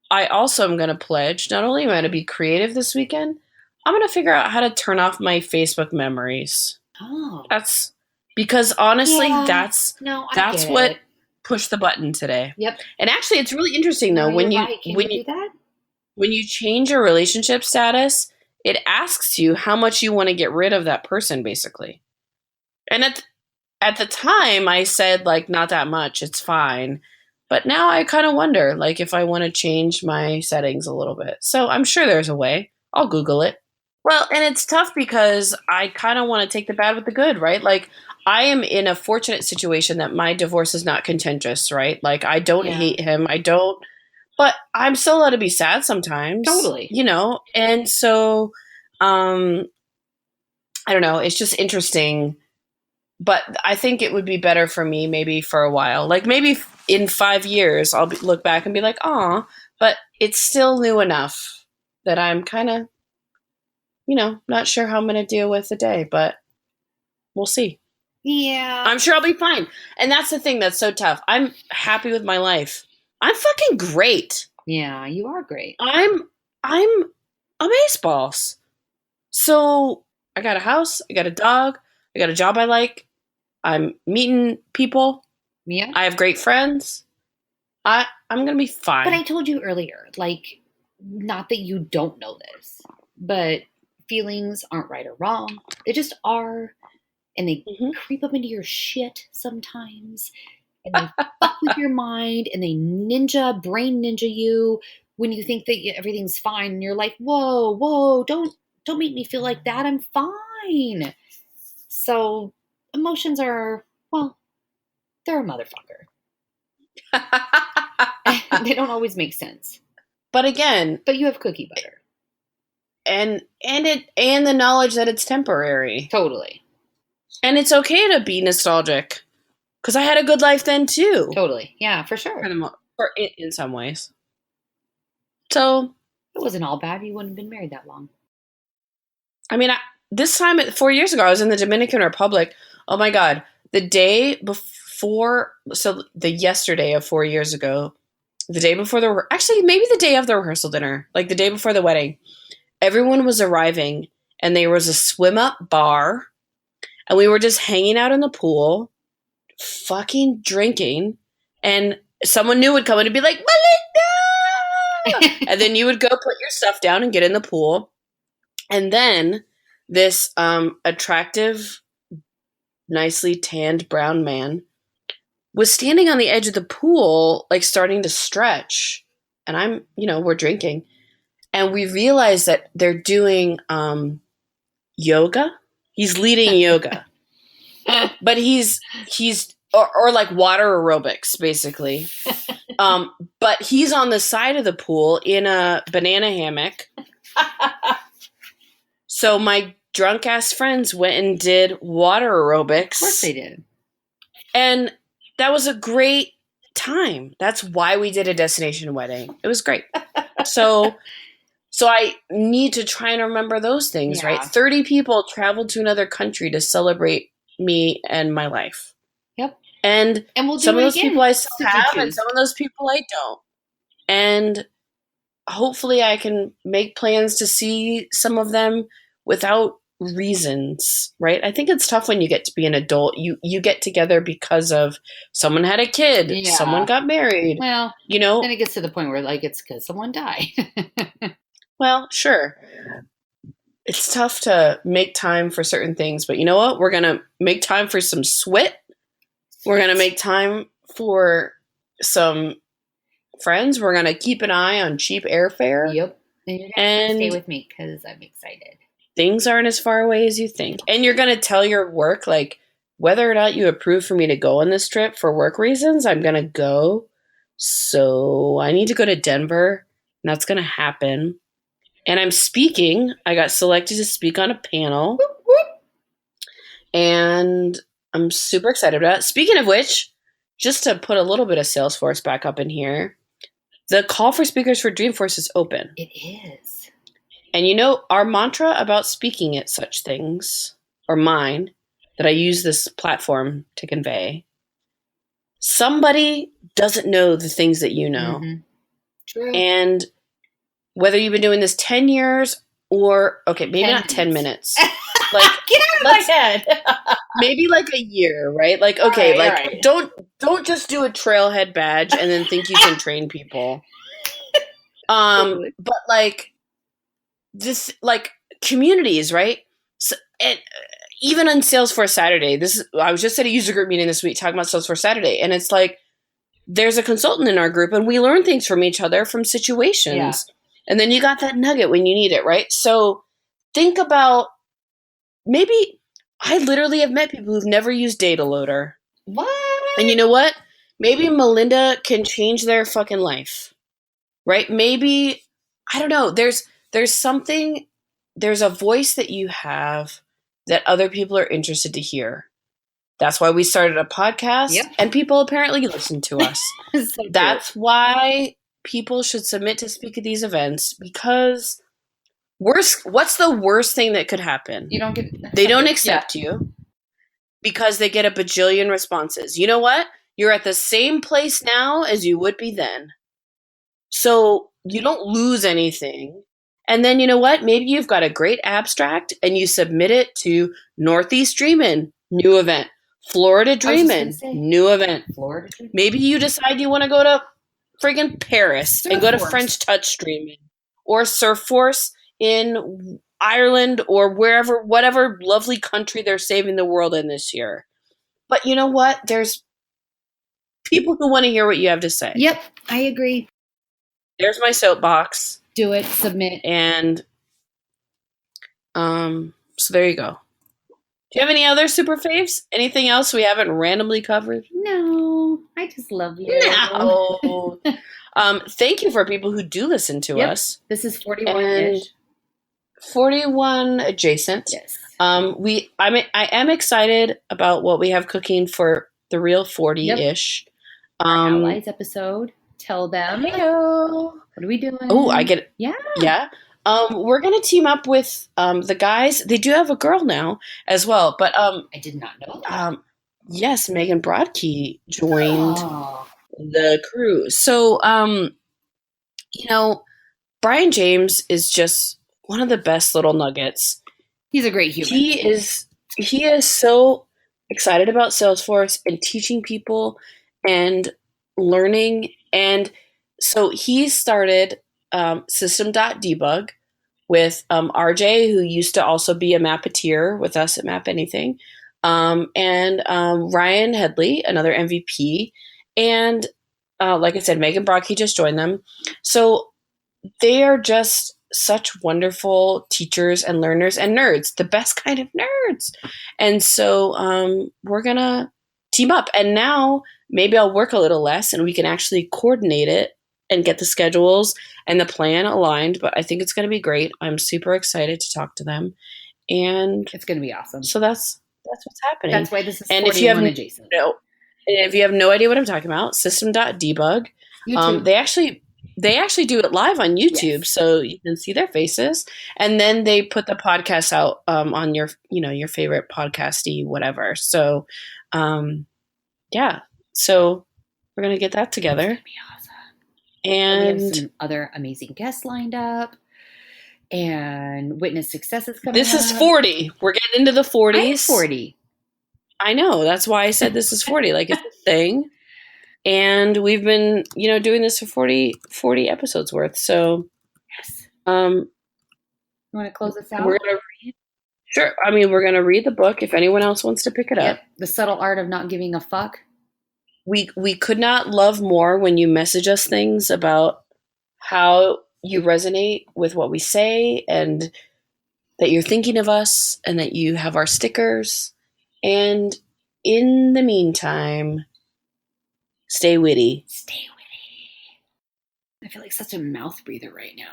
I also am going to pledge, not only am I going to be creative this weekend, I'm going to figure out how to turn off my Facebook memories. Oh. That's because honestly, that's what push the button today. Yep. And actually, it's really interesting though when you do that? When you change your relationship status, it asks you how much you want to get rid of that person, basically. And at the time, I said like not that much. It's fine. But now I kind of wonder like if I want to change my settings a little bit. So I'm sure there's a way. I'll Google it. Well, and it's tough because I kind of want to take the bad with the good, right? Like, I am in a fortunate situation that my divorce is not contentious, right? Like, I don't hate him. But I'm still allowed to be sad sometimes. Totally. You know? And so, I don't know. It's just interesting but I think it would be better for me maybe for a while. Like maybe in 5 years, look back and be like, "Aw," but it's still new enough that I'm kind of, not sure how I'm going to deal with the day, but we'll see. Yeah. I'm sure I'll be fine. And that's the thing that's so tough. I'm happy with my life. I'm fucking great. Yeah, you are great. I'm amazeballs. So I got a house, I got a dog, I got a job I like. I'm meeting people. Yeah. I have great friends. I'm gonna be fine. But I told you earlier, like, not that you don't know this, but feelings aren't right or wrong. They just are, and they creep up into your shit sometimes, and they fuck with your mind, and they brain ninja you when you think that everything's fine, and you're like, whoa, don't make me feel like that. I'm fine. So emotions are, well, they're a motherfucker. They don't always make sense. But again, but you have cookie butter. And the knowledge that it's temporary. Totally. And it's okay to be nostalgic. Because I had a good life then too. Totally. Yeah, for sure. In some ways. So it wasn't all bad. You wouldn't have been married that long. I mean, this time 4 years ago, I was in the Dominican Republic. Oh my God. The day before, so the yesterday of 4 years ago, the day before actually maybe the day of the rehearsal dinner, like the day before the wedding, everyone was arriving and there was a swim up bar and we were just hanging out in the pool, fucking drinking, and someone new would come in and be like, Melinda! And then you would go put your stuff down and get in the pool. And then this attractive, nicely tanned brown man was standing on the edge of the pool, like starting to stretch. And we're drinking. And we realized that they're doing yoga. He's leading yoga. But he's or like water aerobics, basically. But he's on the side of the pool in a banana hammock. So my drunk ass friends went and did water aerobics. Of course they did. And that was a great time. That's why we did a destination wedding. It was great. So I need to try and remember those things, right? 30 people traveled to another country to celebrate me and my life. Yep. And we'll do some of those again, people I still have, and some of those people I don't. And hopefully I can make plans to see some of them without reasons, right? I think it's tough when you get to be an adult. You get together because of someone had a kid, someone got married. Well, then it gets to the point where like it's because someone died. Well, sure. It's tough to make time for certain things, but you know what? We're going to make time for some sweat. We're going to make time for some friends. We're going to keep an eye on cheap airfare. Yep. And you're going to stay with me because I'm excited. Things aren't as far away as you think. And you're going to tell your work, like, whether or not you approve for me to go on this trip for work reasons, I'm going to go. So I need to go to Denver, and that's going to happen. And I'm speaking. I got selected to speak on a panel. Whoop, whoop. And I'm super excited about it. Speaking of which, just to put a little bit of Salesforce back up in here, the call for speakers for Dreamforce is open. It is. And our mantra about speaking at such things, or mine, that I use this platform to convey, somebody doesn't know the things that you know. Mm-hmm. True. And whether you've been doing this 10 years or, okay, maybe not 10 minutes. Like, get out of my head. Maybe like a year, right? Like, okay, right. Don't just do a trailhead badge and then think you can train people. Totally. But like this, like communities, right? So, and even on Salesforce Saturday, I was just at a user group meeting this week talking about Salesforce Saturday, and it's like there's a consultant in our group, and we learn things from each other from situations. Yeah. And then you got that nugget when you need it, right? So think about, maybe I literally have met people who've never used Data Loader. What? And you know what? Maybe Melinda can change their fucking life, right? Maybe, I don't know. There's something, there's a voice that you have that other people are interested to hear. That's why we started a podcast, Yep. and people apparently listen to us. So That's why people should submit to speak at these events, because what's the worst thing that could happen? you don't get They don't accept you because they get a bajillion responses. You know what? You're at the same place now as you would be then. So you don't lose anything. And then you know what? Maybe you've got a great abstract and you submit it to Northeast Dreamin', new event. Florida Dreamin', new event. Florida Dreamin'. Maybe you decide you want to go to friggin' Paris Surf and go to Force. French Touch Dreamin', or Surf Force in Ireland, or wherever, whatever lovely country they're saving the world in this year. But you know what? There's people who want to hear what you have to say. Yep, I agree. There's my soapbox. Do it, submit. And so there you go. Do you have any other super faves? Anything else we haven't randomly covered? No, I just love you. No. Thank you for people who do listen to us. This is 41-ish. 41 adjacent. Yes. I am excited about what we have cooking for the real 40-ish. Our allies episode. Tell them. Hello. What are we doing? Oh, I get it. Yeah. Yeah. We're gonna team up with the guys. They do have a girl now as well, but I did not know that. Yes, Megan Broadkey joined the crew. So Brian James is just one of the best little nuggets. He's a great human. He is so excited about Salesforce and teaching people and learning. And so he started system.debug with RJ, who used to also be a Mappeteer with us at Map Anything, and Ryan Headley, another MVP. And like I said, Megan Brocky just joined them. So they are just such wonderful teachers and learners and nerds, the best kind of nerds. And so we're going to team up. And now maybe I'll work a little less and we can actually coordinate it and get the schedules and the plan aligned. But I think it's going to be great. I'm super excited to talk to them. And it's going to be awesome. So that's what's happening. That's why this is and 41 adjacent. If you have no idea what I'm talking about, system.debug. They actually do it live on YouTube, so you can see their faces, and then they put the podcast out on your favorite podcasty whatever. So, so we're gonna get that together. It's gonna be awesome. And we have some other amazing guests lined up, and witness successes coming. This is 40. We're getting into the 40s. 40. I know. That's why I said this is 40. Like it's a thing. And we've been, doing this for 40 episodes worth. So, yes. You want to close this out? We're going to read. Sure. I mean, we're going to read the book if anyone else wants to pick it up. The Subtle Art of Not Giving a Fuck. We could not love more when you message us things about how you resonate with what we say and that you're thinking of us and that you have our stickers. And in the meantime, stay witty. Stay witty. I feel like such a mouth breather right now.